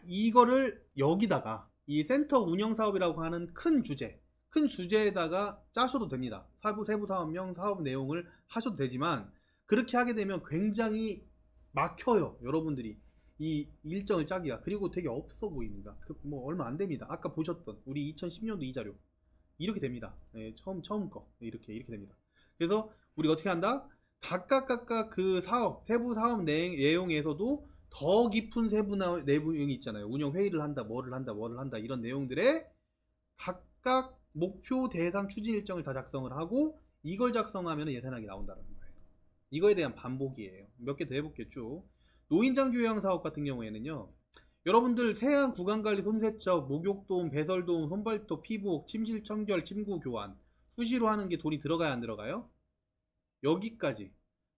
이거를 여기다가 이 센터 운영 사업이라고 하는 큰 주제에다가 짜셔도 됩니다. 세부 사업명, 사업 내용을 하셔도 되지만 그렇게 하게 되면 굉장히 막혀요. 여러분들이 이 일정을 짜기가. 그리고 되게 없어 보입니다. 뭐 얼마 안 됩니다. 아까 보셨던 우리 2010년도 이 자료 이렇게 됩니다. 네, 처음 거 이렇게 됩니다. 그래서 우리가 어떻게 한다? 각각 그 세부 사업 내용에서도 더 깊은 세부 내용이 있잖아요. 운영 회의를 한다, 뭐를 한다 이런 내용들에 각각 목표, 대상, 추진 일정을 다 작성을 하고 이걸 작성하면 예산학이 나온다는 거예요. 이거에 대한 반복이에요. 몇 개 더 해볼게요. 노인장 교양 사업 같은 경우에는요. 여러분들 세안 구강관리 손세척, 목욕도움, 배설도움, 손발톱, 피복, 침실 청결, 침구 교환 수시로 하는 게 돈이 들어가야 안 들어가요? 여기까지.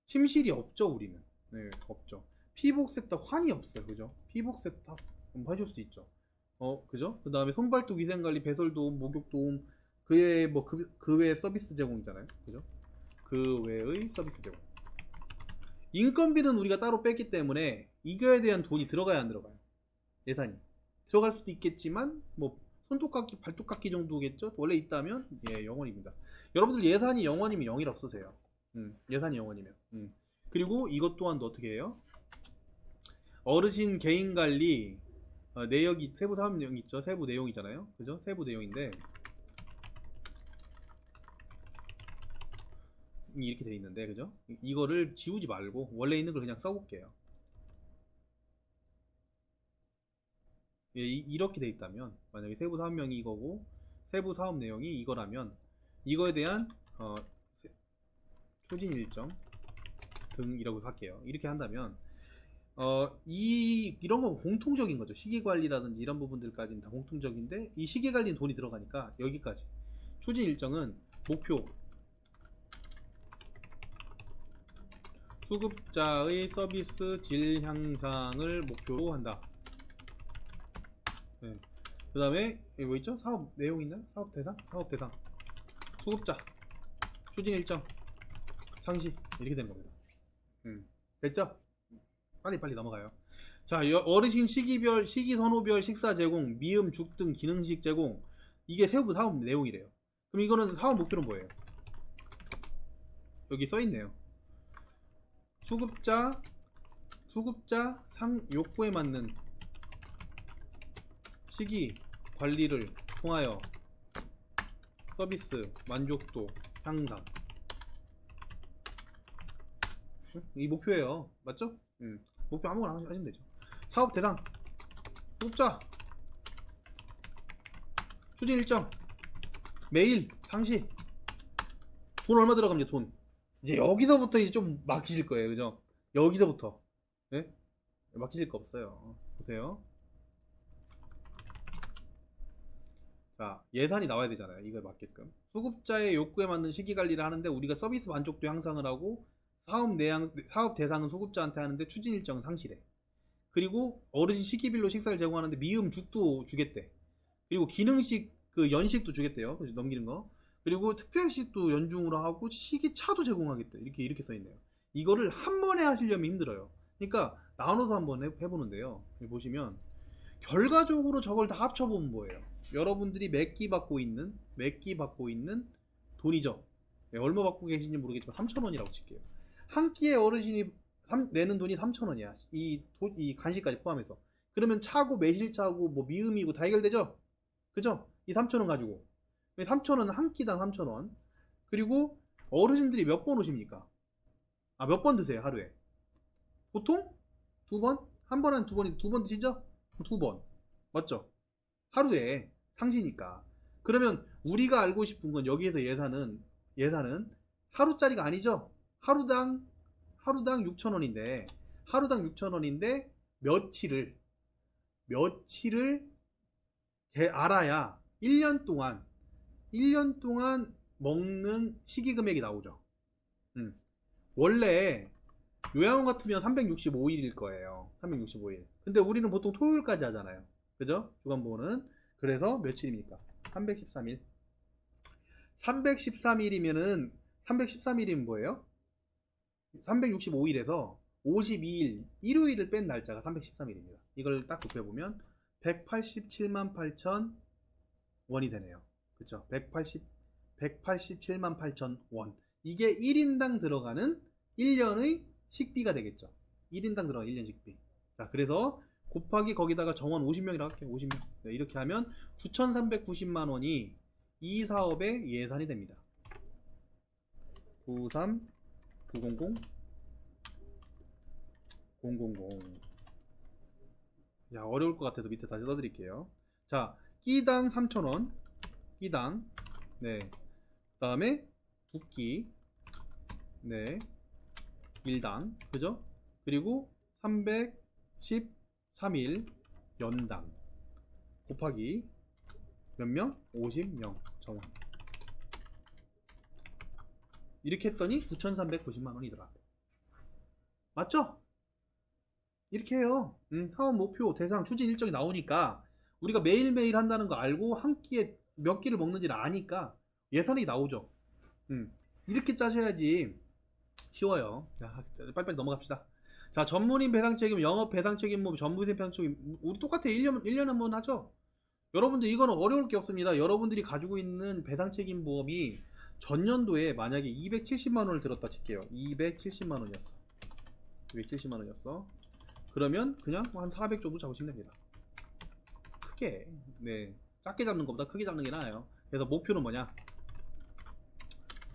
침실이 없죠 우리는. 네, 없죠. 피복 세탁 환이 없어요. 그죠? 피복 세탁 해줄 수 있죠. 그죠? 그 다음에 손발톱 위생관리, 배설도움, 목욕도움 그외에 뭐 그 외에 서비스 제공이잖아요. 그죠? 그 외의 서비스 제공. 인건비는 우리가 따로 뺐기 때문에 이거에 대한 돈이 들어가야 안 들어가요? 예산이 들어갈 수도 있겠지만 뭐 손톱깎이 발톱깎이 정도겠죠. 원래 있다면 예 0원입니다. 여러분들 예산이 0원이면 0이라고 쓰세요. 예산이 0원이면. 그리고 이것 또한도 어떻게 해요? 어르신 개인관리 내역이 세부 사업 내용 있죠. 세부 내용이잖아요. 그죠? 세부 내용인데 이렇게 돼 있는데 그죠? 이거를 지우지 말고 원래 있는 걸 그냥 써볼게요. 예, 이렇게 돼 있다면 만약에 세부 사업명이 이거고 세부 사업 내용이 이거라면 이거에 대한 추진 일정 등이라고 할게요. 이렇게 한다면 이런 건 공통적인 거죠. 시기 관리라든지 이런 부분들까지는 다 공통적인데, 이 시기 관리는 돈이 들어가니까 여기까지. 추진 일정은 목표 수급자의 서비스 질 향상을 목표로 한다. 네. 그 다음에 뭐 있죠? 사업 내용 있나요? 사업 대상? 사업 대상 수급자 추진 일정 상시 이렇게 되는 겁니다. 됐죠? 빨리 넘어가요. 자, 어르신 시기별 시기 선호별 식사 제공 미음 죽 등 기능식 제공, 이게 세부 사업 내용이래요. 그럼 이거는 사업 목표는 뭐예요? 여기 써있네요. 수급자 상 욕구에 맞는 시기 관리를 통하여 서비스 만족도 향상. 이 목표예요. 맞죠? 목표 아무거나 하시면 되죠. 사업 대상 수급자 추진 일정 매일 상시 돈 얼마 들어갑니다. 돈 이제 여기서부터 이제 좀 막히실 거예요. 그죠? 여기서부터 네? 막히실 거 없어요. 보세요. 자, 예산이 나와야 되잖아요. 이거에 맞게끔 수급자의 욕구에 맞는 시기 관리를 하는데, 우리가 서비스 만족도 향상을 하고 사업 대상은 수급자한테 하는데 추진 일정은 상시래. 그리고 어르신 시기별로 식사를 제공하는데 미음 죽도 주겠대. 그리고 기능식 그 연식도 주겠대요. 그래서 넘기는 거. 그리고 특별식도 연중으로 하고 시기차도 제공하겠대. 이렇게 써 있네요. 이거를 한 번에 하시려면 힘들어요. 그러니까 나눠서 한번 해보는데요. 여기 보시면 결과적으로 저걸 다 합쳐보면 뭐예요? 여러분들이 몇 끼 받고 있는 돈이죠. 네, 얼마 받고 계신지 모르겠지만 3,000원이라고 칠게요. 한 끼에 어르신이 내는 돈이 3,000원이야. 이 간식까지 포함해서. 그러면 차고 매실차고 뭐 미음이고 다 해결되죠? 그죠? 이 3,000원 가지고. 3,000원 한 끼당 3,000원. 그리고 어르신들이 몇 번 오십니까? 몇 번 드세요, 하루에? 보통? 두 번? 한 번 한 두 번이 두 번 드시죠? 두 번. 맞죠? 하루에 상시니까. 그러면 우리가 알고 싶은 건 여기에서 예산은 하루짜리가 아니죠? 하루당 6,000원인데, 며칠을 알아야 1년 동안 먹는 식이 금액이 나오죠. 원래 요양원 같으면 365일일 거예요. 365일. 근데 우리는 보통 토요일까지 하잖아요. 그죠? 주간보호는. 그래서 며칠입니까? 313일. 313일이면 뭐예요? 365일에서 52일, 일요일을 뺀 날짜가 313일입니다. 이걸 딱 곱해보면 187만 8천 원이 되네요. 그쵸? 187만 8천 원. 이게 1인당 들어가는 1년의 식비가 되겠죠. 1인당 들어가는 1년 식비. 자, 그래서 곱하기 거기다가 정원 50명이라고 할게요. 50명. 네, 이렇게 하면 9,390만 원이 이 사업의 예산이 됩니다. 93 900 000. 야, 어려울 것 같아서 밑에 다시 써드릴게요. 자, 끼당 3,000원. 끼당. 네. 그 다음에 두 끼. 네. 일당. 그죠? 그리고 313일 연당. 곱하기 몇 명? 50명. 정원. 이렇게 했더니 9,390만 원이더라. 맞죠? 이렇게 해요. 사업 목표, 대상, 추진 일정이 나오니까 우리가 매일매일 한다는 거 알고 한 끼에 몇 끼를 먹는지를 아니까 예산이 나오죠. 이렇게 짜셔야지 쉬워요. 자, 빨리빨리 넘어갑시다. 자, 전문인 배상 책임, 영업 배상 책임, 뭐 전문인 배상 책임, 우리 똑같아. 1년 한 번 하죠. 여러분들 이거는 어려울 게 없습니다. 여러분들이 가지고 있는 배상 책임 보험이 전년도에 만약에 270만 원을 들었다 칠게요. 270만 원이었어. 270만 원이었어. 그러면 그냥 한 400 정도 잡으시면 됩니다. 크게. 네. 작게 잡는 것보다 크게 잡는 게 나아요. 그래서 목표는 뭐냐?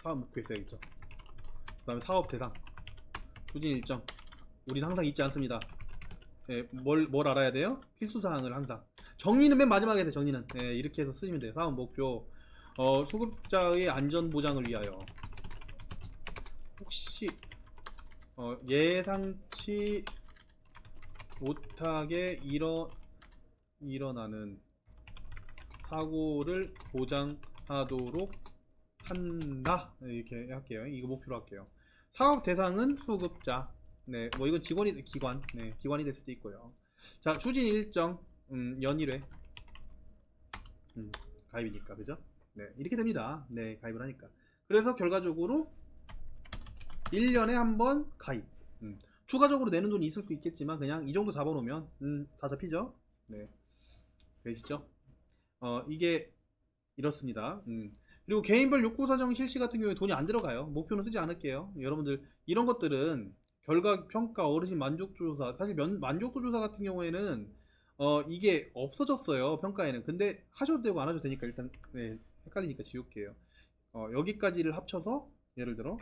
사업 목표 있어야겠죠. 그 다음에 사업 대상, 추진 일정. 우리는 항상 잊지 않습니다. 네, 뭘 알아야 돼요? 필수사항을 항상. 정리는 맨 마지막에 돼, 정리는. 네, 이렇게 해서 쓰시면 돼요. 사업 목표. 수급자의 안전보장을 위하여. 혹시 예상치 못하게 일어나는 사고를 보장하도록 한다. 이렇게 할게요. 이거 목표로 할게요. 사업 대상은 수급자. 네, 뭐 이건 직원이 기관, 네, 기관이 될 수도 있고요. 자, 추진 일정, 연 1회, 가입이니까, 그죠? 네, 이렇게 됩니다. 네, 가입을 하니까. 그래서 결과적으로 1년에 한 번 가입. 추가적으로 내는 돈이 있을 수 있겠지만 그냥 이 정도 잡아놓으면 다 잡히죠. 네, 되시죠? 이게 이렇습니다. 그리고 개인별 욕구 사정 실시 같은 경우에 돈이 안 들어가요. 목표는 쓰지 않을게요. 여러분들 이런 것들은 결과 평가, 어르신 만족도 조사, 사실 만족도 조사 같은 경우에는 이게 없어졌어요. 평가에는. 근데 하셔도 되고 안 하셔도 되니까 일단 네, 헷갈리니까 지울게요. 여기까지를 합쳐서 예를 들어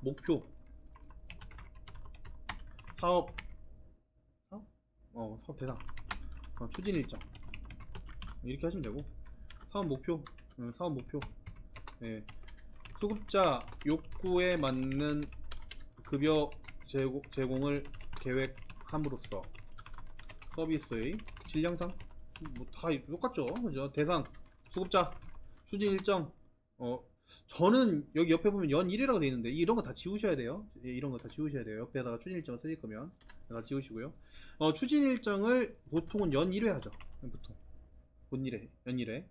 목표 사업 사업 대상 추진 일정 이렇게 하시면 되고 사업 목표 사업 목표 네. 수급자 욕구에 맞는 급여 제공을 계획함으로써 서비스의 질량상 뭐 다 똑같죠. 그죠? 대상 수급자 추진 일정 저는 여기 옆에 보면 연 1회라고 되어 있는데 이런 거 다 지우셔야 돼요. 이런 거 다 지우셔야 돼요. 옆에다가 추진 일정을 쓰실 거면 다 지우시고요. 추진 일정을 보통은 연 1회 하죠. 보통 연 1회.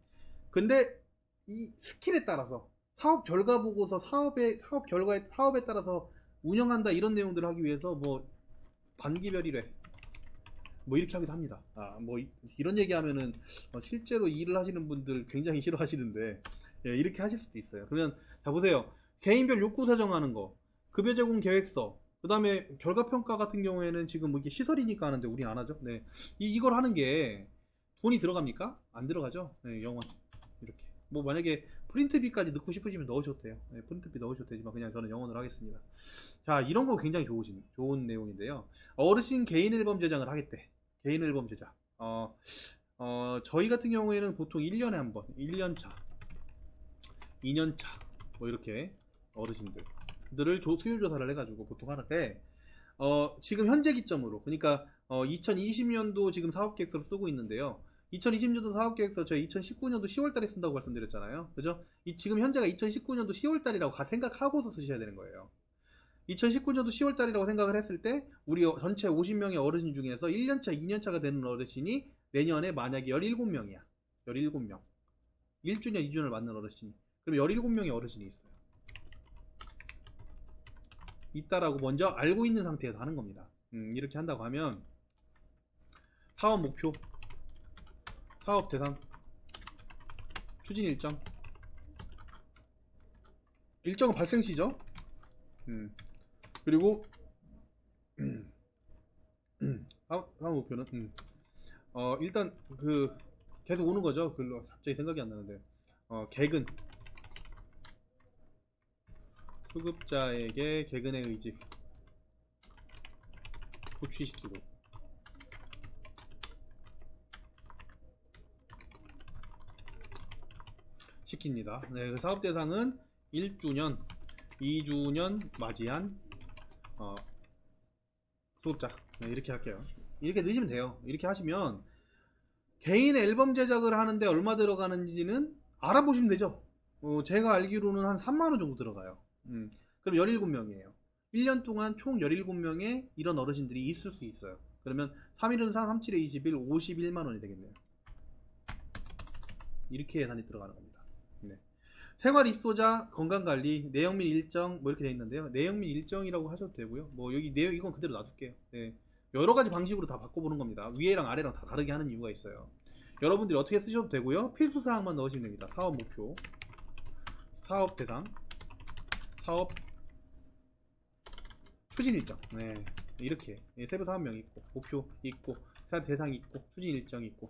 근데 이 스킬에 따라서 사업 결과 보고서 사업에 따라서 운영한다 이런 내용들을 하기 위해서 뭐 반기별 1회 뭐 이렇게 하기도 합니다. 뭐 이런 얘기하면은 실제로 일을 하시는 분들 굉장히 싫어하시는데 예, 이렇게 하실 수도 있어요. 그러면 자 보세요. 개인별 욕구 사정하는 거, 급여 제공 계획서, 그 다음에 결과평가 같은 경우에는 지금 뭐 이게 시설이니까 하는데 우린 안 하죠. 네, 이걸 하는 게 돈이 들어갑니까? 안 들어가죠. 네, 영원 이렇게. 뭐 만약에 프린트비까지 넣고 싶으시면 넣으셔도 돼요. 네, 프린트비 넣으셔도 되지만 그냥 저는 영원으로 하겠습니다. 자, 이런 거 굉장히 좋은 내용인데요. 어르신 개인 앨범 제작을 하겠대. 개인 앨범 제작. 저희 같은 경우에는 보통 1년에 한 번, 1년차, 2년차, 뭐 이렇게 어르신들을 수요 조사를 해가지고 보통 하는데, 지금 현재 기점으로, 그러니까 2020년도 지금 사업계획서를 쓰고 있는데요. 2020년도 사업계획서 저희 2019년도 10월달에 쓴다고 말씀드렸잖아요. 그죠? 지금 현재가 2019년도 10월달이라고 생각하고서 쓰셔야 되는 거예요. 2019년도 10월달이라고 생각을 했을 때 우리 전체 50명의 어르신 중에서 1년차, 2년차가 되는 어르신이 내년에 만약에 17명이야. 17명. 1주년, 2주년을 맞는 어르신이. 그럼 17명의 어르신이 있어요. 있다라고 먼저 알고 있는 상태에서 하는 겁니다. 이렇게 한다고 하면 사업 목표, 사업 대상, 추진 일정. 일정은 발생시죠. 그리고 사업 목표는 일단 계속 오는 거죠. 글로 갑자기 생각이 안 나는데 개근 수급자에게 개근의 의지 고취시키고 시킵니다. 네, 그 사업 대상은 1주년, 2주년 맞이한 수급자. 네, 이렇게 할게요. 이렇게 넣으시면 돼요. 이렇게 하시면 개인 앨범 제작을 하는데 얼마 들어가는지는 알아보시면 되죠. 제가 알기로는 한 3만원 정도 들어가요. 그럼 17명이에요. 1년 동안 총 17명의 이런 어르신들이 있을 수 있어요. 그러면 3일은 4, 37에 21, 51만원이 되겠네요. 이렇게 예산이 들어가는 겁니다. 네. 생활 입소자, 건강관리, 내역 및 일정 뭐 이렇게 되어 있는데요. 내역 및 일정이라고 하셔도 되고요. 뭐 여기 내용 이건 그대로 놔둘게요. 네. 여러 가지 방식으로 다 바꿔보는 겁니다. 위에랑 아래랑 다 다르게 하는 이유가 있어요. 여러분들이 어떻게 쓰셔도 되고요. 필수 사항만 넣으시면 됩니다. 사업 목표, 사업 대상, 사업 추진 일정. 네. 이렇게 세부 사업명 있고, 목표 있고, 사업 대상 있고, 추진 일정 있고.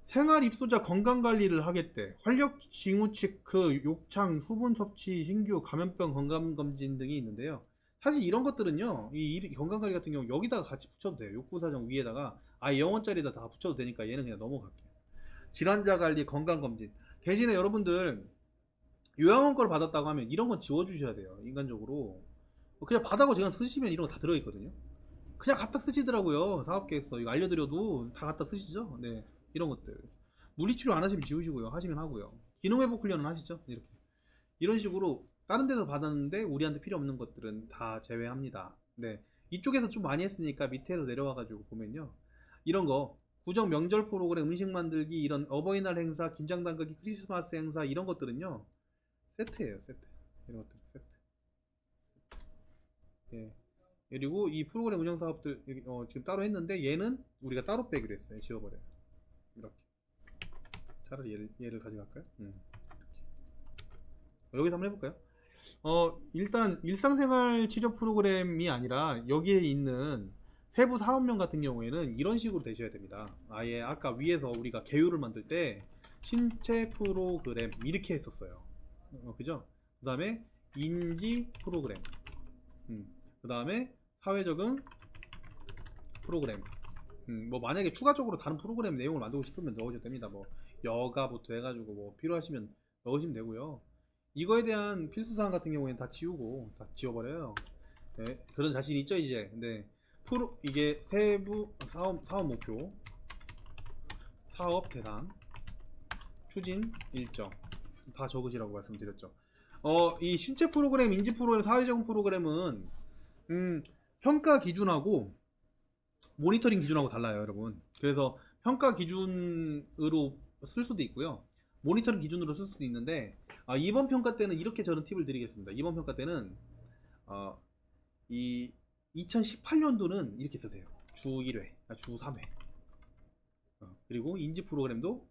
생활 입소자 건강관리를 하겠대. 활력 징후 체크, 욕창, 수분 섭취, 신규 감염병 건강검진 등이 있는데요. 사실 이런 것들은요, 이 건강관리 같은 경우 여기다가 같이 붙여도 돼요. 욕구사정 위에다가 아예 영어짜리다 다 붙여도 되니까 얘는 그냥 넘어갈게요. 질환자 관리, 건강검진. 대신에 여러분들 요양원 걸 받았다고 하면 이런 건 지워주셔야 돼요. 인간적으로. 그냥 받아고 그냥 쓰시면 이런 거 다 들어있거든요. 그냥 갖다 쓰시더라고요. 사업계획서 이거 알려드려도 다 갖다 쓰시죠. 네, 이런 것들 물리치료 안 하시면 지우시고요. 하시면 하고요. 기능회복 훈련은 하시죠. 이렇게 이런 식으로 다른 데서 받았는데 우리한테 필요 없는 것들은 다 제외합니다. 네, 이쪽에서 좀 많이 했으니까 밑에서 내려와 가지고 보면요, 이런 거 구정 명절 프로그램 음식 만들기 이런 어버이날 행사 김장 담그기 크리스마스 행사 이런 것들은요 세트예요. 세트. 이런 것들 세트. 예. 그리고 이 프로그램 운영 사업들 지금 따로 했는데 얘는 우리가 따로 빼기로 했어요. 지워버려요. 이렇게. 차라리 얘를 가져갈까요? 여기서 한번 해볼까요? 일단 일상생활 치료 프로그램이 아니라 여기에 있는 세부 사업명 같은 경우에는 이런 식으로 되셔야 됩니다. 아예 아까 위에서 우리가 개요를 만들 때 신체 프로그램 이렇게 했었어요. 그죠? 그 다음에 인지 프로그램, 그 다음에 사회적응 프로그램. 뭐 만약에 추가적으로 다른 프로그램 내용을 만들고 싶으면 넣으셔도 됩니다. 뭐 여가부터 해가지고 뭐 필요하시면 넣으시면 되고요. 이거에 대한 필수사항 같은 경우에는 다 지우고 다 지워버려요. 네, 그런 자신 있죠 이제. 근데 이게 세부 사업 목표, 사업 대상, 추진 일정 다 적으시라고 말씀드렸죠. 이 신체 프로그램, 인지 프로그램, 사회적 프로그램은 평가 기준하고 모니터링 기준하고 달라요, 여러분. 그래서 평가 기준으로 쓸 수도 있고요, 모니터링 기준으로 쓸 수도 있는데, 이번 평가 때는 이렇게 저는 팁을 드리겠습니다. 이번 평가 때는 이 2018년도는 이렇게 쓰세요. 주 1회, 주 3회. 그리고 인지 프로그램도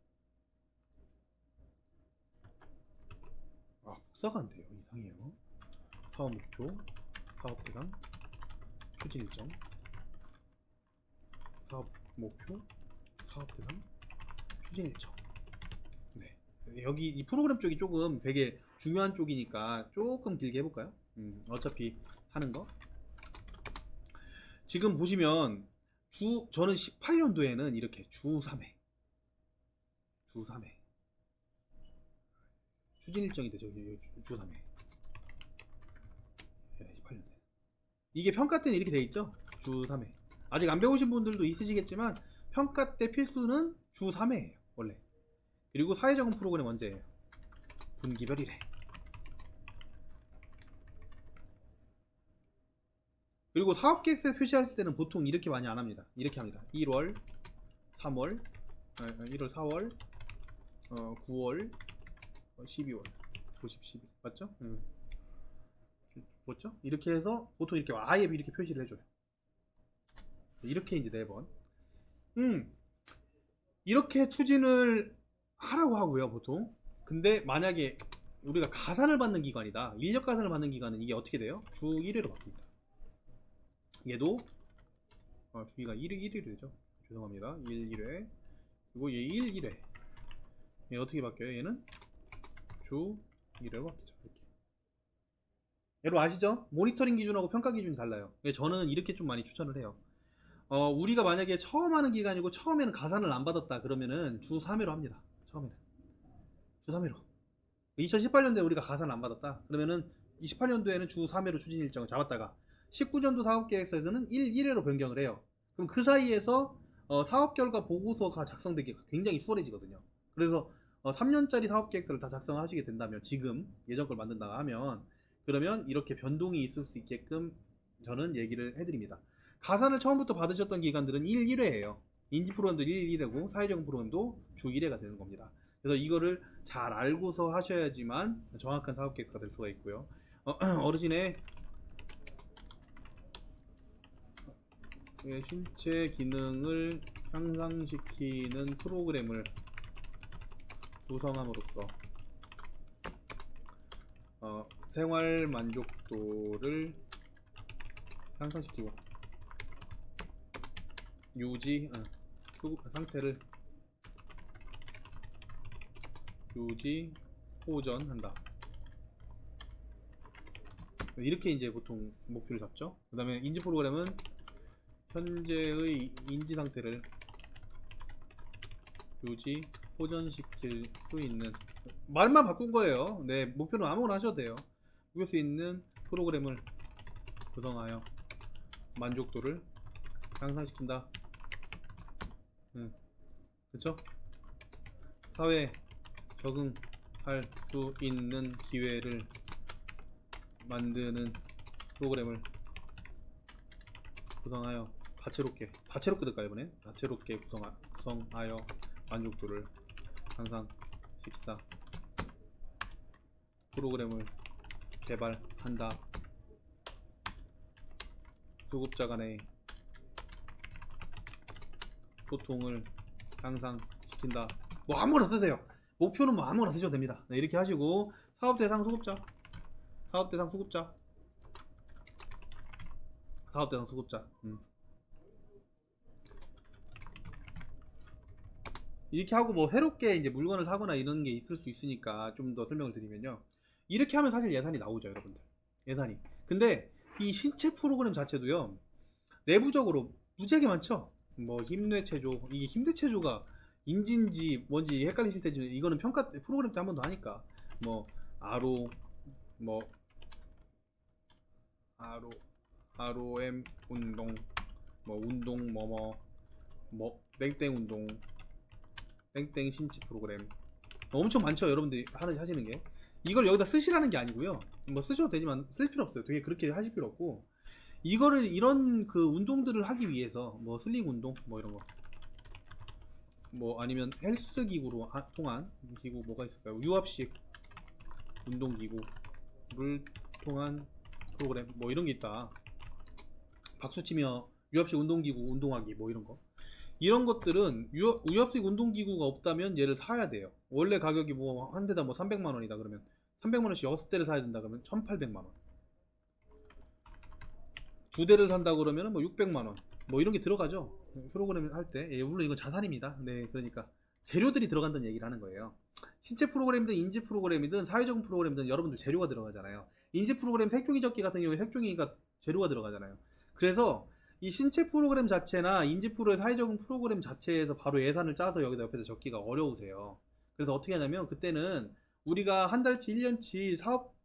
복사가 안 돼요. 이상해요. 사업 목표, 사업 대상, 추진 일정, 사업 목표, 사업 대상, 추진 일정. 네. 여기 이 프로그램 쪽이 조금 되게 중요한 쪽이니까 조금 길게 해볼까요? 어차피 하는 거. 지금 보시면 저는 18년도에는 이렇게 주 3회, 주 3회. 추진 일정이 되죠. 주 3회. 18년도에. 이게 평가 때는 이렇게 돼 있죠. 주 3회. 아직 안 배우신 분들도 있으시겠지만 평가 때 필수는 주 3회예요. 원래. 그리고 사회적인 프로그램 언제예요? 분기별 1회. 그리고 사업계획서에 표시할 때는 보통 이렇게 많이 안 합니다. 이렇게 합니다. 1월, 3월, 1월, 4월, 9월, 12월, 90, 12. 맞죠? 맞죠? 이렇게 해서 보통 이렇게 아예 이렇게 표시를 해줘요. 이렇게 이제 4번. 이렇게 추진을 하라고 하고요, 보통. 근데 만약에 우리가 가산을 받는 기관이다, 인력 가산을 받는 기관은 이게 어떻게 돼요? 주 1회로 바뀝니다. 얘도 주기가 1회로 되죠. 죄송합니다. 1회. 그리고 얘 1회. 얘 어떻게 바뀌어요? 얘는 주 1회로 바뀌죠. 이렇게. 여러분 아시죠? 모니터링 기준하고 평가 기준이 달라요. 저는 이렇게 좀 많이 추천을 해요. 우리가 만약에 처음 하는 기간이고 처음에는 가산을 안 받았다 그러면은 주 3회로 합니다. 처음에는 주 3회로. 2018년도에 우리가 가산을 안 받았다 그러면은 28년도에는 주 3회로 추진 일정을 잡았다가 19년도 사업계획서에서는 1회로 변경을 해요. 그럼 그 사이에서 사업결과 보고서가 작성되기가 굉장히 수월해지거든요. 그래서 3년짜리 사업계획서를 다 작성하시게 된다면, 지금 예전 걸 만든다 하면, 그러면 이렇게 변동이 있을 수 있게끔 저는 얘기를 해드립니다. 가산을 처음부터 받으셨던 기관들은 1회예요. 인지 프로그램도 1회고 사회적 프로그램도 주 1회가 되는 겁니다. 그래서 이거를 잘 알고서 하셔야지만 정확한 사업계획서가 될 수가 있고요. 어르신의 신체 기능을 향상시키는 프로그램을 구성함으로써 생활 만족도를 향상시키고 상태를 호전한다. 이렇게 이제 보통 목표를 잡죠. 그 다음에 인지 프로그램은 현재의 인지 상태를 호전시킬 수 있는, 말만 바꾼 거예요. 네, 목표는 아무거나 하셔도 돼요. 이길 수 있는 프로그램을 구성하여 만족도를 향상시킨다. 그쵸? 사회에 적응할 수 있는 기회를 만드는 프로그램을 구성하여 다채롭게 될까 이번엔? 다채롭게 구성하여 만족도를 향상시키다. 프로그램을 개발한다. 수급자 간의 소통을 향상시킨다. 뭐 아무거나 쓰세요. 목표는 뭐 아무거나 쓰셔도 됩니다. 네, 이렇게 하시고 사업대상 수급자, 사업대상 수급자, 사업대상 수급자. 이렇게 하고 뭐 새롭게 이제 물건을 사거나 이런 게 있을 수 있으니까 좀 더 설명을 드리면요. 이렇게 하면 사실 예산이 나오죠, 여러분들. 예산이. 근데 이 신체 프로그램 자체도요, 내부적으로 무지하게 많죠. 뭐 힘뇌체조, 이게 힘뇌체조가 인지인지 뭔지 헷갈리실 테지만 이거는 평가 때 프로그램 때 한 번 더 하니까 뭐 아로 뭐 ROM 운동 뭐 운동 뭐 땡땡 운동 땡땡 신체 프로그램 엄청 많죠. 여러분들이 하시는 게 이걸 여기다 쓰시라는 게 아니고요. 뭐 쓰셔도 되지만 쓸 필요 없어요. 되게 그렇게 하실 필요 없고, 이거를 이런 그 운동들을 하기 위해서 뭐 슬링 운동 뭐 이런 거, 뭐 아니면 헬스 기구로 통한 기구 뭐가 있을까요? 유압식 운동기구를 통한 프로그램 뭐 이런 게 있다. 박수치며 유압식 운동기구 운동하기 뭐 이런 거, 이런 것들은 유압식 운동기구가 없다면 얘를 사야 돼요. 원래 가격이 뭐 한 대당 뭐 300만원이다 그러면 300만원씩 6대를 사야 된다 그러면 1800만원, 두 대를 산다 그러면 뭐 600만원 뭐 이런 게 들어가죠. 프로그램을 할 때. 예, 물론 이건 자산입니다. 네, 그러니까 재료들이 들어간다는 얘기를 하는 거예요. 신체 프로그램이든 인지 프로그램이든 사회적인 프로그램이든 여러분들 재료가 들어가잖아요. 인지 프로그램 색종이 접기 같은 경우에 색종이가 재료가 들어가잖아요. 그래서 이 신체 프로그램 자체나 인지 프로의 사회적인 프로그램 자체에서 바로 예산을 짜서 여기다 옆에서 적기가 어려우세요. 그래서 어떻게 하냐면 그때는 우리가 한 달치 1년치 사업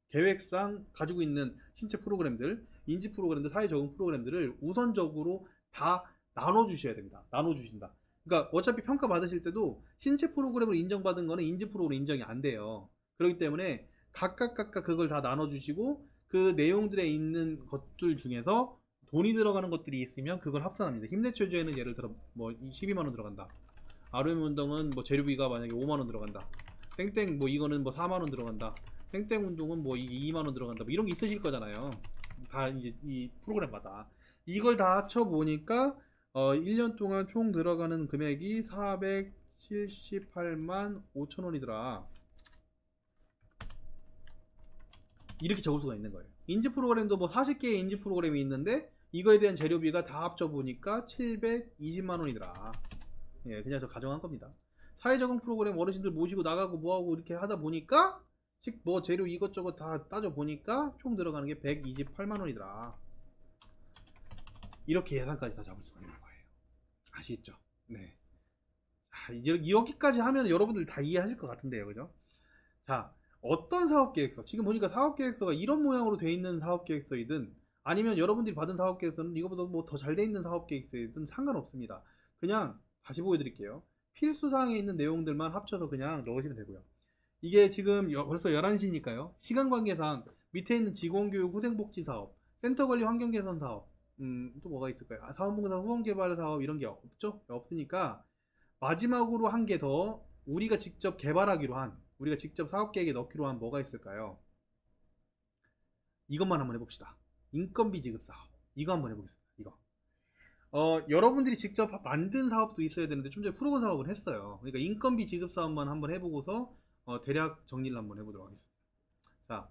계획상 가지고 있는 신체 프로그램들, 인지 프로그램들, 사회적인 프로그램들을 우선적으로 다 나눠주셔야 됩니다. 나눠주신다. 그러니까 어차피 평가 받으실 때도 신체 프로그램으로 인정받은 거는 인지 프로그램으로 인정이 안 돼요. 그렇기 때문에 각각 그걸 다 나눠주시고 그 내용들에 있는 것들 중에서 돈이 들어가는 것들이 있으면 그걸 합산합니다. 힘내체조에는 예를 들어 뭐 12만원 들어간다. RM 운동은 뭐 재료비가 만약에 5만원 들어간다. 땡땡 뭐 이거는 뭐 4만원 들어간다. 땡땡 운동은 뭐 이게 2만원 들어간다. 뭐 이런 게 있으실 거잖아요. 다 이제 이 프로그램마다. 이걸 다 합쳐보니까 1년 동안 총 들어가는 금액이 478만 5천원이더라. 이렇게 적을 수가 있는 거예요. 인지 프로그램도 뭐 40개의 인지 프로그램이 있는데 이거에 대한 재료비가 다 합쳐보니까 720만원이더라. 예, 그냥 저 가정한 겁니다. 사회적인 프로그램 어르신들 모시고 나가고 뭐하고 이렇게 하다 보니까 뭐 재료 이것저것 다 따져보니까 총 들어가는 게 128만원이더라. 이렇게 예산까지 다 잡을 수가 있는 거예요. 아시겠죠? 네. 여기까지 하면 여러분들 다 이해하실 것 같은데요. 그죠? 자, 어떤 사업계획서, 지금 보니까 사업계획서가 이런 모양으로 돼 있는 사업계획서이든 아니면 여러분들이 받은 사업계획서는 이거보다 뭐 더 잘 돼 있는 사업계획서이든 상관없습니다. 그냥 다시 보여드릴게요. 필수사항에 있는 내용들만 합쳐서 그냥 넣으시면 되고요. 이게 지금 벌써 11시니까요. 시간 관계상 밑에 있는 직원교육 후생복지사업, 센터관리 환경개선 사업, 또 뭐가 있을까요? 사원봉사 후원개발 사업 이런 게 없죠? 없으니까 마지막으로 한 개 더 우리가 직접 개발하기로 한, 우리가 직접 사업계획에 넣기로 한 뭐가 있을까요? 이것만 한번 해봅시다. 인건비 지급 사업. 이거 한번 해보겠습니다. 이거. 여러분들이 직접 만든 사업도 있어야 되는데 좀 전에 프로그램 사업을 했어요. 그러니까 인건비 지급 사업만 한번 해보고서 대략 정리를 한번 해보도록 하겠습니다. 자,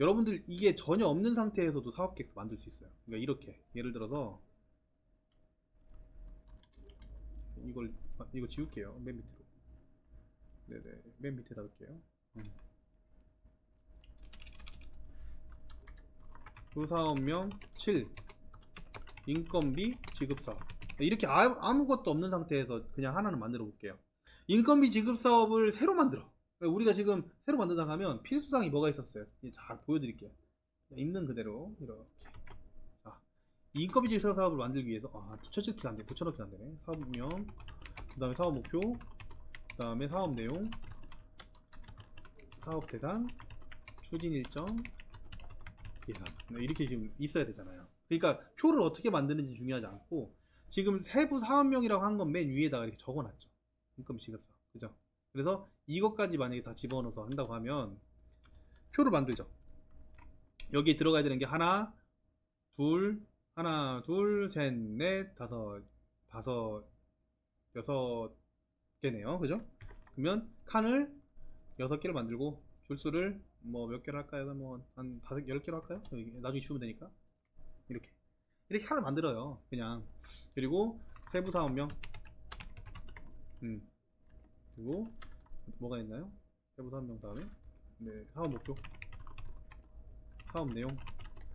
여러분들 이게 전혀 없는 상태에서도 사업계획서 만들 수 있어요. 그러니까 이렇게 예를 들어서 이거 지울게요. 맨 밑으로. 네네, 맨 밑에 닫을게요. 조사업명 7 인건비 지급사업. 이렇게 아무것도 없는 상태에서 그냥 하나는 만들어 볼게요. 인건비 지급 사업을 새로 만들어. 그러니까 우리가 지금 새로 만든다고 하면 필수사항이 뭐가 있었어요? 잘 보여드릴게요. 있는 그대로 이렇게. 자, 이 인건비 지급 사업을 만들기 위해서 붙여넣기가 안 돼. 붙여넣기가 안 되네. 사업명, 그 다음에 사업 목표, 그 다음에 사업 내용, 사업 대상, 추진 일정, 예산. 이렇게 지금 있어야 되잖아요. 그러니까 표를 어떻게 만드는지 중요하지 않고 지금 세부 사업명이라고 한 건 맨 위에다가 이렇게 적어놨죠. 인건비 지급사. 그죠? 그래서 이것까지 만약에 다 집어넣어서 한다고 하면 표를 만들죠. 여기에 들어가야 되는 게 하나, 둘, 셋, 넷, 다섯, 여섯 개네요. 그죠? 그러면 칸을 6개를 만들고 줄수를 뭐 몇 개로 할까요? 뭐 한 10개로 할까요? 나중에 지우면 되니까. 이렇게 칸을 만들어요. 그냥. 그리고 세부 사업명. 그리고 뭐가 있나요? 세부 사업명 다음에 네, 사업 목표, 사업 내용.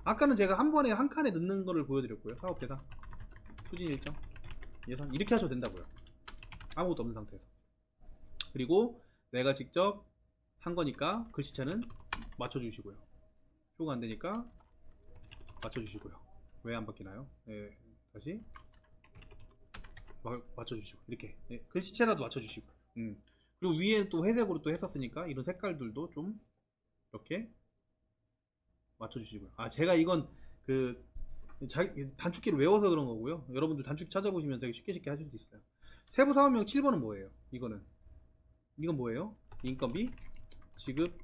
아까는 제가 한 번에 한 칸에 넣는 거를 보여드렸고요. 사업 대상, 추진 일정, 예산 이렇게 하셔도 된다고요. 아무것도 없는 상태에서. 그리고 내가 직접 한 거니까 글씨체는 맞춰주시고요. 표가 안 되니까 맞춰주시고요. 왜 안 바뀌나요? 네, 다시 맞춰주시고 이렇게 글씨체라도 맞춰주시고. 그리고 위에 또 회색으로 또 했었으니까 이런 색깔들도 좀 이렇게 맞춰주시고요. 제가 이건 그 단축키를 외워서 그런 거고요. 여러분들 단축키 찾아보시면 되게 쉽게 하실 수 있어요. 세부 사업명 7번은 뭐예요? 이건 뭐예요? 인건비 지급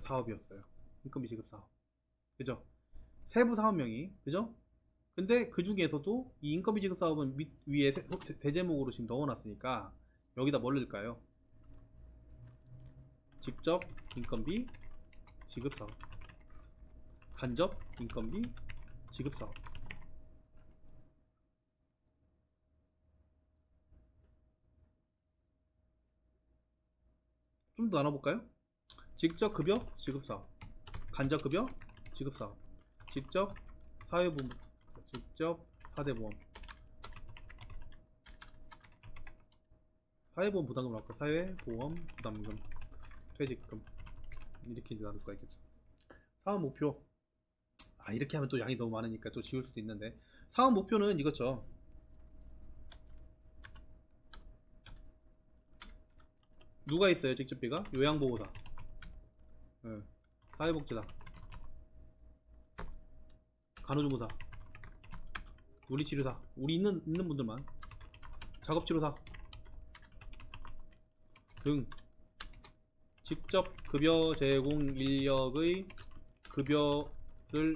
사업이었어요. 인건비 지급 사업. 그죠? 세부 사업명이, 그죠? 근데 그 중에서도 이 인건비 지급 사업은 위에 대제목으로 지금 넣어놨으니까 여기다 뭘 넣을까요? 직접 인건비 지급 사업, 간접 인건비 지급 사업. 좀 더 나눠볼까요? 직접 급여 지급 사업, 간접 급여 지급 사업, 직접 사회보험, 직접 사대보험, 사회보험 부담금을 할까? 사회보험 부담금, 퇴직금. 이렇게 이제 나눌 수가 있겠죠. 사업 목표. 이렇게 하면 또 양이 너무 많으니까 또 지울 수도 있는데, 사업 목표는 이거죠. 누가 있어요? 직접비가 요양보호사, 사회복지사, 간호조무사, 물리치료사, 우리 있는 분들만, 작업치료사 등 직접 급여 제공 인력의 급여를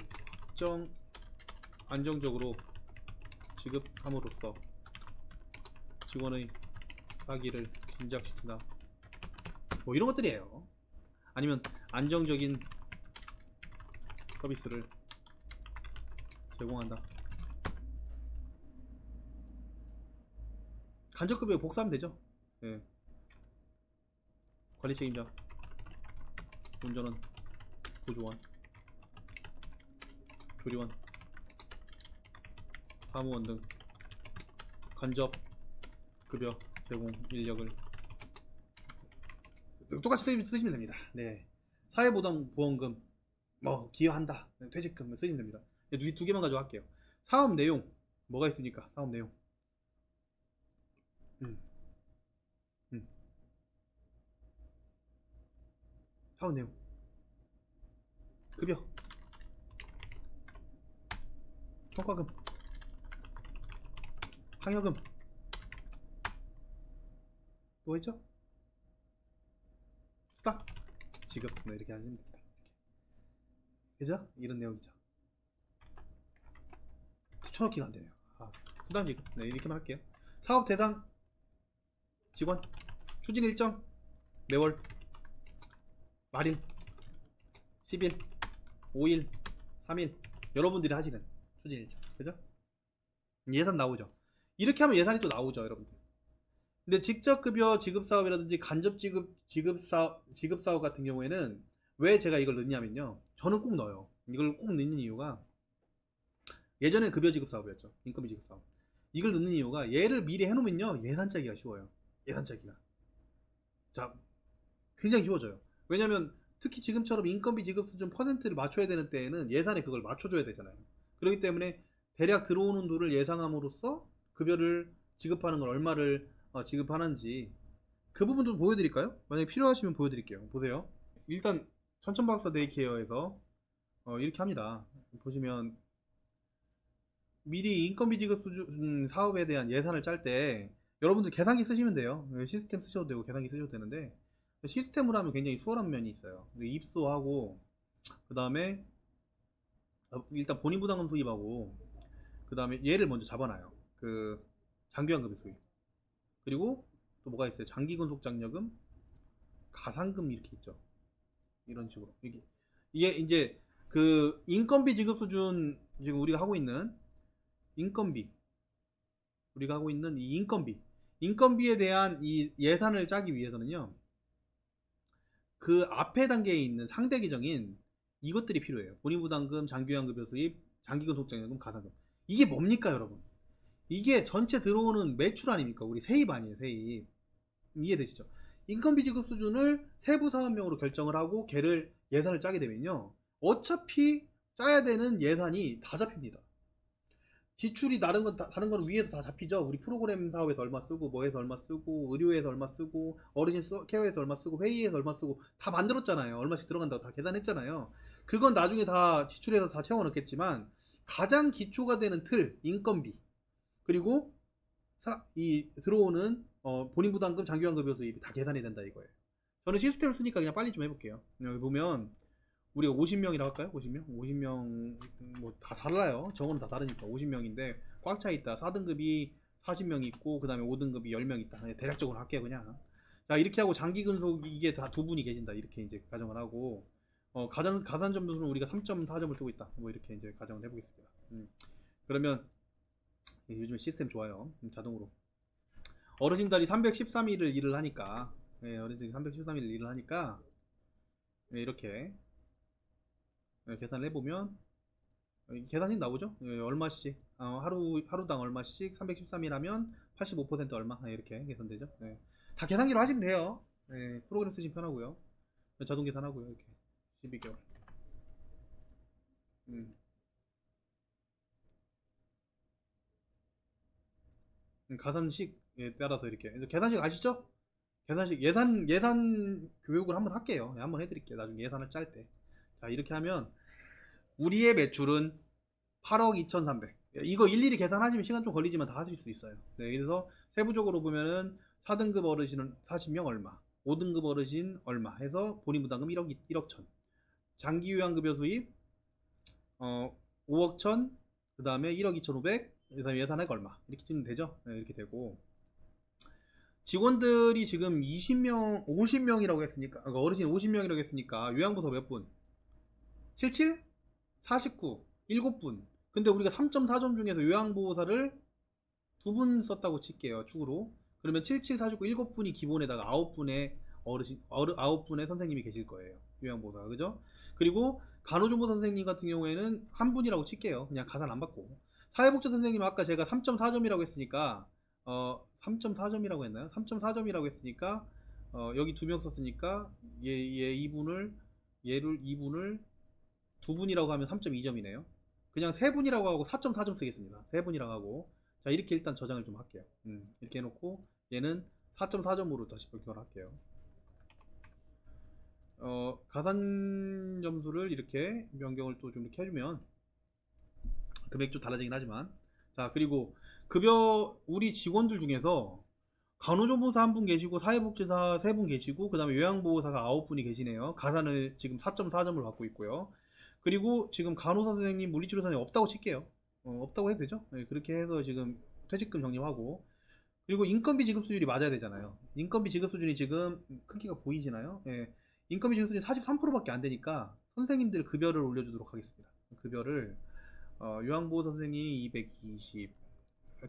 안정적으로 지급함으로써 직원의 사기를 진작시킨다. 뭐 이런 것들이에요. 아니면 안정적인 서비스를 제공한다. 간접급여 복사하면 되죠. 예. 관리 책임자, 운전원, 보조원, 조리원, 사무원 등 간접 급여 제공 인력을 똑같이 쓰시면 됩니다. 네. 사회보험금 뭐 기여한다, 퇴직금 쓰시면 됩니다. 두 개만 가지고 할게요. 사업 내용 뭐가 있으니까 사업 내용. 사업 내용, 급여, 성과금, 상여금, 뭐 있죠? 수당, 지급. 이렇게 하시면 됩니다. 그죠? 이런 내용이죠. 붙여넣기가 안 되네요. 수당 지급. 네, 이렇게만 할게요. 사업 대상, 직원, 추진 일정, 매월, 말일, 10일, 5일, 3일. 여러분들이 하시는 추진 일정. 그죠? 예산 나오죠. 이렇게 하면 예산이 또 나오죠, 여러분들. 근데 직접 급여 지급 사업이라든지 간접 지급 사업 같은 경우에는 왜 제가 이걸 넣냐면요. 저는 꼭 넣어요. 이걸 꼭 넣는 이유가, 예전에 급여 지급 사업이었죠. 인건비 지급 사업. 이걸 넣는 이유가, 얘를 미리 해놓으면요, 예산 짜기가 쉬워요. 예산 짜기가. 자, 굉장히 쉬워져요. 왜냐면 특히 지금처럼 인건비 지급 수준 퍼센트를 맞춰야 되는 때에는 예산에 그걸 맞춰줘야 되잖아요. 그렇기 때문에 대략 들어오는 돈을 예상함으로써 급여를 지급하는 걸 얼마를 지급하는지 그 부분 좀 보여드릴까요? 만약에 필요하시면 보여드릴게요. 보세요. 일단 천천박사 데이케어에서 이렇게 합니다. 보시면 미리 인건비 지급 수준 사업에 대한 예산을 짤 때 여러분들 계산기 쓰시면 돼요. 시스템 쓰셔도 되고 계산기 쓰셔도 되는데 시스템으로 하면 굉장히 수월한 면이 있어요. 입소하고 그 다음에 일단 본인 부담금 수입하고 그 다음에 얘를 먼저 잡아놔요. 그 장기환급의 수입, 그리고 또 뭐가 있어요? 장기근속장려금, 가산금 이렇게 있죠. 이런 식으로 이게 이제 그 인건비 지급 수준, 지금 우리가 하고 있는 인건비, 우리가 하고 있는 이 인건비에 대한 이 예산을 짜기 위해서는요, 그 앞에 단계에 있는 상대 계정인 이것들이 필요해요. 본인부담금, 장기환급여 수입, 장기근속장려금, 가산금. 이게 뭡니까, 여러분? 이게 전체 들어오는 매출 아닙니까? 우리 세입 아니에요, 세입. 이해되시죠? 인건비 지급 수준을 세부 사업명으로 결정을 하고 걔를 예산을 짜게 되면요, 어차피 짜야 되는 예산이 다 잡힙니다. 지출이 다른 건 위에서 다 잡히죠. 우리 프로그램 사업에서 얼마 쓰고, 뭐에서 얼마 쓰고, 의료에서 얼마 쓰고, 어르신 케어에서 얼마 쓰고, 회의에서 얼마 쓰고 다 만들었잖아요. 얼마씩 들어간다고 다 계산했잖아요. 그건 나중에 다 지출해서 다 채워넣겠지만 가장 기초가 되는 틀, 인건비, 그리고 이 들어오는 본인 부담금, 장기환급여 수입이 다 계산이 된다 이거예요. 저는 시스템을 쓰니까 그냥 빨리 좀 해볼게요. 여기 보면 우리가 50명이라고 할까요? 50명? 50명 뭐 다 달라요. 저거는 다 다르니까 50명인데 꽉 차 있다. 4등급이 40명 있고 그 다음에 5등급이 10명 있다. 대략적으로 할게요 그냥. 자, 이렇게 하고 장기근속 이게 다 두 분이 계신다. 이렇게 이제 가정을 하고 가산 점수는 우리가 3.4점을 쓰고 있다. 뭐 이렇게 이제 가정을 해보겠습니다. 그러면 요즘 시스템 좋아요. 자동으로 어르신들이 313일을 일을 하니까, 어르신들이 313일 일을 하니까 이렇게 계산을 해보면 계산이 나오죠. 얼마씩 하루당 얼마씩 313일 하면 85% 얼마, 이렇게 계산되죠. 다 계산기로 하시면 돼요. 프로그램 쓰시면 편하고요. 자동 계산하고요. 이렇게 12개월. 가산식에 따라서 이렇게 계산식 아시죠? 계산식 예산 교육을 한번 할게요. 한번 해드릴게요. 나중에 예산을 짤 때. 자, 이렇게 하면 우리의 매출은 8억 2,300. 이거 일일이 계산하시면 시간 좀 걸리지만 다 하실 수 있어요. 그래서 세부적으로 보면은 4등급 어르신은 40명 얼마, 5등급 어르신 얼마 해서 본인 부담금 1억 1천, 장기 요양급여 수입 5억 1천, 그 다음에 1억 2,500, 그 다음에 예산액 얼마, 이렇게 치면 되죠. 이렇게 되고, 직원들이 지금 20명 50명이라고 했으니까, 어르신 50명이라고 했으니까 요양보서 몇 분? 77? 49, 7분. 근데 우리가 3.4점 중에서 요양보호사를 2분 썼다고 칠게요, 축으로. 그러면 77, 49, 7분이 기본에다가 9분의 어르신, 9분의 선생님이 계실 거예요. 요양보호사가. 그죠? 그리고 간호조무 선생님 같은 경우에는 한 분이라고 칠게요. 그냥 가산 안 받고. 사회복지 선생님 아까 제가 3.4점이라고 했으니까, 3.4점이라고 했나요? 3.4점이라고 했으니까, 여기 2명 썼으니까, 얘 2분을, 얘를 2분을 2분이라고 하면 3.2점이네요. 그냥 3분이라고 하고 4.4점 쓰겠습니다. 3분이라고 하고. 자, 이렇게 일단 저장을 좀 할게요. 이렇게 해놓고 얘는 4.4점으로 다시 변경을 할게요. 가산 점수를 이렇게 변경을 또 좀 이렇게 해주면 금액이 좀 달라지긴 하지만, 자, 그리고 급여, 우리 직원들 중에서 간호조무사 1분 계시고 사회복지사 3분 계시고 그 다음에 요양보호사가 9분이 계시네요. 가산을 지금 4.4점을 받고 있고요. 그리고 지금 간호사 선생님, 물리치료 선생님 없다고 칠게요. 없다고 해도 되죠. 그렇게 해서 지금 퇴직금 적립하고, 그리고 인건비 지급 수준이 맞아야 되잖아요. 인건비 지급 수준이 지금 크기가 보이시나요? 인건비 지급 수준이 43%밖에 안 되니까 선생님들 급여를 올려주도록 하겠습니다. 급여를 요양보호사 선생님이 220,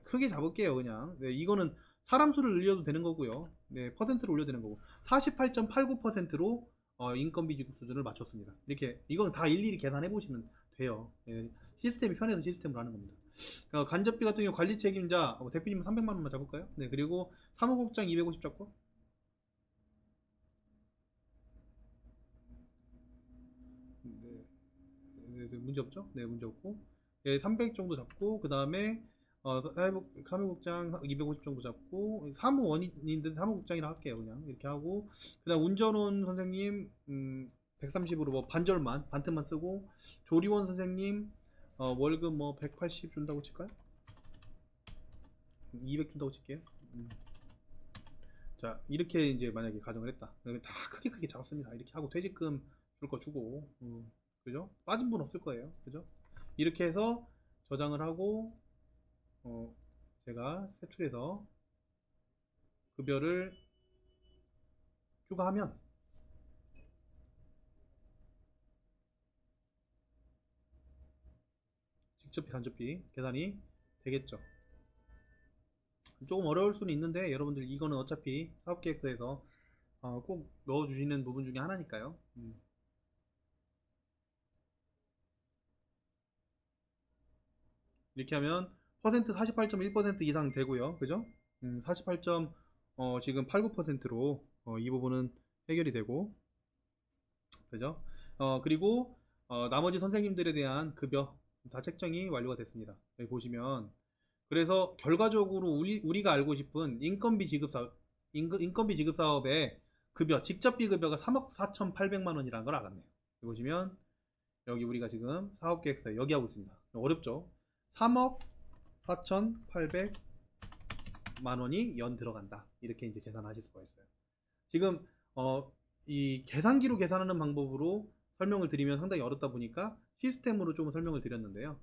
크게 잡을게요. 그냥. 이거는 사람 수를 늘려도 되는 거고요. 퍼센트를 올려도 되는 거고, 48.89%로 인건비 지급 수준을 맞췄습니다. 이렇게 이건 다 일일이 계산해 보시면 돼요. 시스템이 편해서 시스템으로 하는 겁니다. 간접비 같은 경우 관리 책임자 대표님 300만 원만 잡을까요? 그리고 사무국장 250 잡고, 문제 없죠? 네, 문제 없고. 예, 300 정도 잡고, 그 다음에, 사무국장 250 정도 잡고, 사무원인데 사무국장이라 할게요, 그냥. 이렇게 하고, 그 다음 운전원 선생님, 130으로 뭐 반절만, 반틈만 쓰고, 조리원 선생님, 월급 뭐 180 준다고 칠까요? 200 준다고 칠게요. 자, 이렇게 이제 만약에 가정을 했다. 다 크게 잡았습니다. 이렇게 하고 퇴직금 줄 거 주고, 그죠? 빠진 분 없을 거예요. 그죠? 이렇게 해서 저장을 하고, 제가 세출해서 급여를 추가하면 직접비 간접비 계산이 되겠죠. 조금 어려울 수는 있는데 여러분들 이거는 어차피 사업계획서에서 꼭 넣어주시는 부분 중에 하나니까요. 이렇게 하면 퍼센트 48.1% 이상 되고요. 그죠? 48. 지금 89%로 이 부분은 해결이 되고, 그죠? 그리고 나머지 선생님들에 대한 급여 다 책정이 완료가 됐습니다. 여기 보시면, 그래서 결과적으로 우리가 알고 싶은 인건비 지급 사업의 급여, 직접비 급여가 3억 4,800만 원이라는 걸 알았네요. 여기 보시면 여기 우리가 지금 사업계획서에 여기 하고 있습니다. 어렵죠? 3억 4,800만 원이 연 들어간다. 이렇게 이제 계산하실 수가 있어요. 지금 이 계산기로 계산하는 방법으로 설명을 드리면 상당히 어렵다 보니까 시스템으로 좀 설명을 드렸는데요.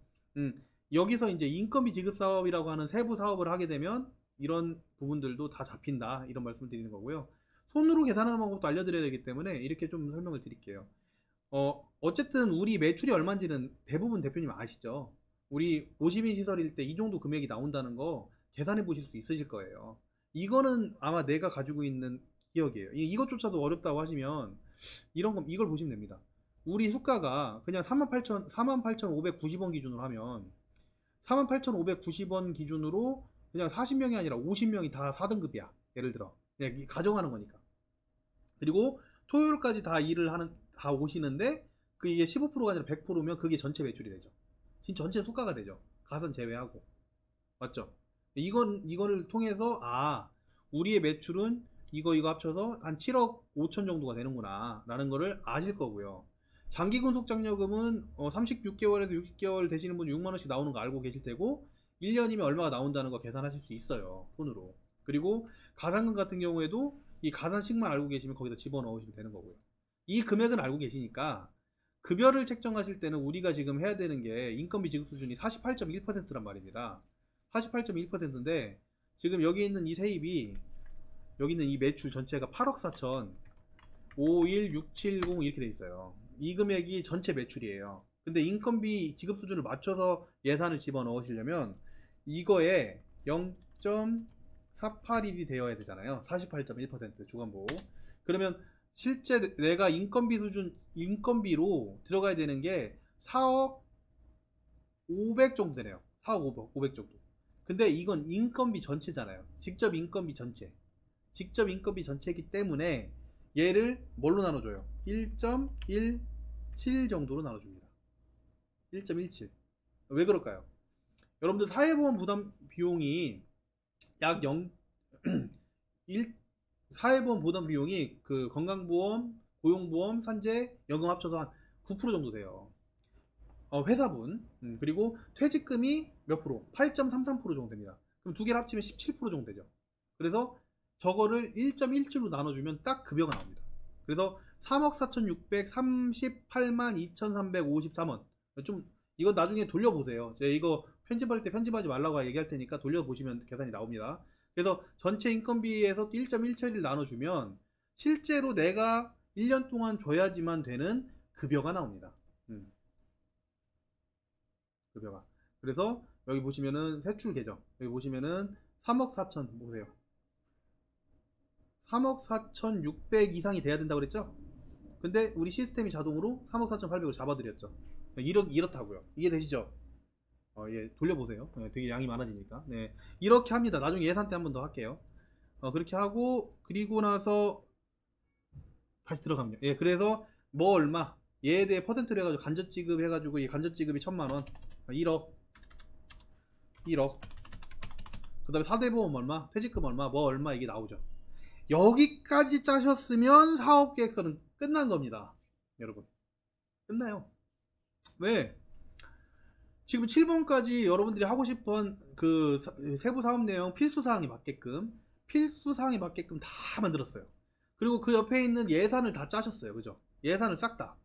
여기서 이제 인건비 지급 사업이라고 하는 세부 사업을 하게 되면 이런 부분들도 다 잡힌다, 이런 말씀을 드리는 거고요. 손으로 계산하는 방법도 알려드려야 되기 때문에 이렇게 좀 설명을 드릴게요. 어쨌든 우리 매출이 얼마인지는 대부분 대표님 아시죠? 우리 50인 시설일 때 이 정도 금액이 나온다는 거 계산해 보실 수 있으실 거예요. 이거는 아마 내가 가지고 있는 기억이에요. 이것조차도 어렵다고 하시면 이걸 보시면 됩니다. 우리 수가가 그냥 48,590원 기준으로 하면 48,590원 기준으로 그냥 40명이 아니라 50명이 다 4등급이야. 예를 들어. 그냥 가정하는 거니까. 그리고 토요일까지 다 다 오시는데, 이게 15%가 아니라 100%면 그게 전체 매출이 되죠. 진짜 전체 수가가 되죠. 가산 제외하고. 맞죠? 이거를 통해서, 우리의 매출은 이거 합쳐서 한 7억 5천 정도가 되는구나. 라는 거를 아실 거고요. 장기 근속장려금은 36개월에서 60개월 되시는 분이 6만원씩 나오는 거 알고 계실 테고, 1년이면 얼마가 나온다는 거 계산하실 수 있어요. 손으로. 그리고 가산금 같은 경우에도 이 가산식만 알고 계시면 거기다 집어넣으시면 되는 거고요. 이 금액은 알고 계시니까 급여를 책정하실 때는 우리가 지금 해야 되는 게 인건비 지급 수준이 48.1%란 말입니다. 48.1%인데 지금 여기 있는 이 세입이, 여기 있는 이 매출 전체가 8억 4천 51670 이렇게 돼 있어요. 이 금액이 전체 매출이에요. 근데 인건비 지급 수준을 맞춰서 예산을 집어넣으시려면 이거에 0.481이 되어야 되잖아요. 48.1% 주간보. 그러면 실제 내가 인건비로 들어가야 되는 게 4억 500 정도 되네요. 4억 500 정도. 근데 이건 인건비 전체잖아요. 직접 인건비 전체이기 때문에 얘를 뭘로 나눠줘요? 1.17 정도로 나눠줍니다. 1.17. 왜 그럴까요? 여러분들 사회보험 부담 비용이 약 사회보험 부담 비용이 그 건강보험, 고용보험, 산재, 연금 합쳐서 한 9% 정도 돼요. 회사분. 그리고 퇴직금이 몇 프로? 8.33% 정도 됩니다. 그럼 두 개를 합치면 17% 정도 되죠. 그래서 저거를 1.17로 나눠주면 딱 급여가 나옵니다. 그래서 3억 4,638만 2,353원. 좀 이건 나중에 돌려보세요. 제가 이거 편집할 때 편집하지 말라고 얘기할 테니까 돌려보시면 계산이 나옵니다. 그래서 전체 인건비에서 1.17을 나눠주면 실제로 내가 1년 동안 줘야지만 되는 급여가 나옵니다. 급여가. 그래서 여기 보시면은 세출 계정, 여기 보시면은 3억 4천 보세요. 3억 4,600 이상이 돼야 된다고 그랬죠? 근데 우리 시스템이 자동으로 3억 4,800을 잡아드렸죠. 이렇다고요. 이해되시죠? 예, 돌려보세요. 되게 양이 많아지니까. 네, 이렇게 합니다. 나중에 예산 때 한 번 더 할게요. 그렇게 하고, 그리고 나서 다시 들어가면, 예, 그래서 뭐 얼마, 얘에 대해 퍼센트를 해가지고 간접 지급해가지고 이 간접 지급이 1000만원, 1억, 1억. 그 다음에 사대보험 얼마, 퇴직금 얼마, 뭐 얼마, 이게 나오죠. 여기까지 짜셨으면 사업계획서는 끝난 겁니다. 여러분, 끝나요. 왜? 지금 7번까지 여러분들이 하고 싶은 그 세부 사업 내용 필수사항이 맞게끔 다 만들었어요. 그리고 그 옆에 있는 예산을 다 짜셨어요. 그죠? 예산을 싹 다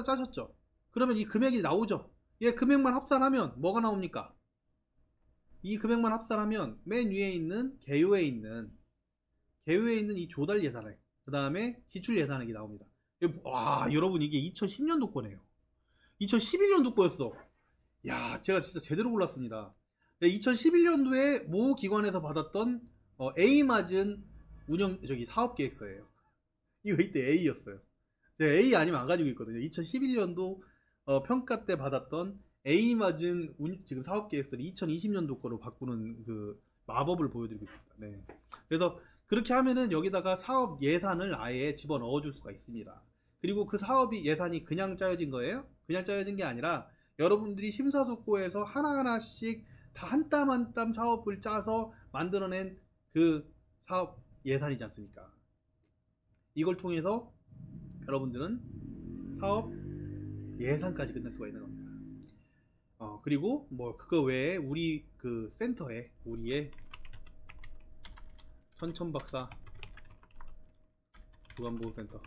짜셨죠. 그러면 이 금액이 나오죠. 얘 금액만 합산하면 뭐가 나옵니까? 이 금액만 합산하면 맨 위에 있는 개요에 있는 이 조달 예산액, 그 다음에 지출 예산액이 나옵니다. 와, 여러분, 이게 2010년도 거네요. 2011년도 거였어. 야, 제가 진짜 제대로 골랐습니다. 2011년도에 모 기관에서 받았던 A 맞은 사업 계획서예요. 이거 이때 A였어요. 제가 A 아니면 안 가지고 있거든요. 2011년도 평가 때 받았던 A 맞은 지금 사업 계획서를 2020년도 거로 바꾸는 그 마법을 보여드리고 있습니다. 네. 그래서 그렇게 하면은 여기다가 사업 예산을 아예 집어넣어 줄 수가 있습니다. 그리고 그 사업이 예산이 그냥 짜여진 거예요? 그냥 짜여진 게 아니라 여러분들이 심사숙고해서 하나하나씩 다 한 땀 한 땀 사업을 짜서 만들어낸 그 사업 예산이지 않습니까? 이걸 통해서 여러분들은 사업 예산까지 끝낼 수가 있는 겁니다. 그리고 뭐 그거 외에 우리 그 센터에 우리의 천천박사 주간보호센터,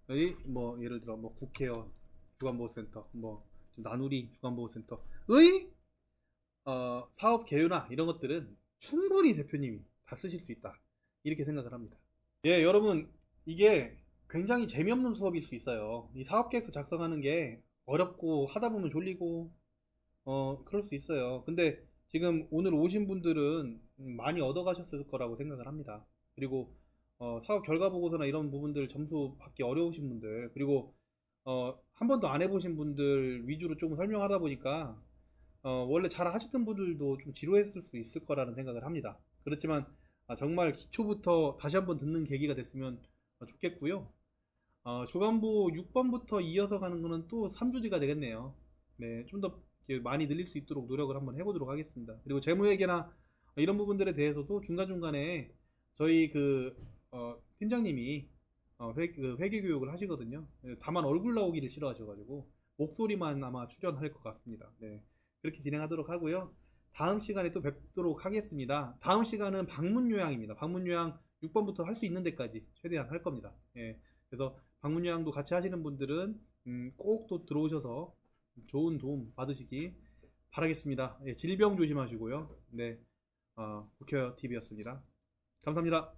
여기 뭐 예를 들어 뭐 국회의원 주간보호센터, 뭐 나누리 주간보호센터의 사업 개요나 이런 것들은 충분히 대표님이 다 쓰실 수 있다, 이렇게 생각을 합니다. 예, 여러분, 이게 굉장히 재미없는 수업일 수 있어요. 이 사업계획서 작성하는 게 어렵고 하다 보면 졸리고 그럴 수 있어요. 근데 지금 오늘 오신 분들은 많이 얻어가셨을 거라고 생각을 합니다. 그리고 사업 결과 보고서나 이런 부분들 점수 받기 어려우신 분들, 그리고 한 번도 안 해보신 분들 위주로 조금 설명하다 보니까 원래 잘 하셨던 분들도 좀 지루했을 수 있을 거라는 생각을 합니다. 그렇지만 정말 기초부터 다시 한번 듣는 계기가 됐으면 좋겠고요. 주간보 6번부터 이어서 가는 거는 또 3주지가 되겠네요. 네, 좀 더 많이 늘릴 수 있도록 노력을 한번 해보도록 하겠습니다. 그리고 재무회계나 이런 부분들에 대해서도 중간중간에 저희 팀장님이 회계 교육을 하시거든요. 다만 얼굴 나오기를 싫어하셔가지고 목소리만 아마 출연할 것 같습니다. 네, 그렇게 진행하도록 하고요. 다음 시간에 또 뵙도록 하겠습니다. 다음 시간은 방문 요약입니다. 방문 요약 6번부터 할 수 있는 데까지 최대한 할 겁니다. 예, 그래서 방문 요약도 같이 하시는 분들은 꼭 또 들어오셔서 좋은 도움 받으시기 바라겠습니다. 예, 질병 조심하시고요. 네, 국회TV였습니다. 감사합니다.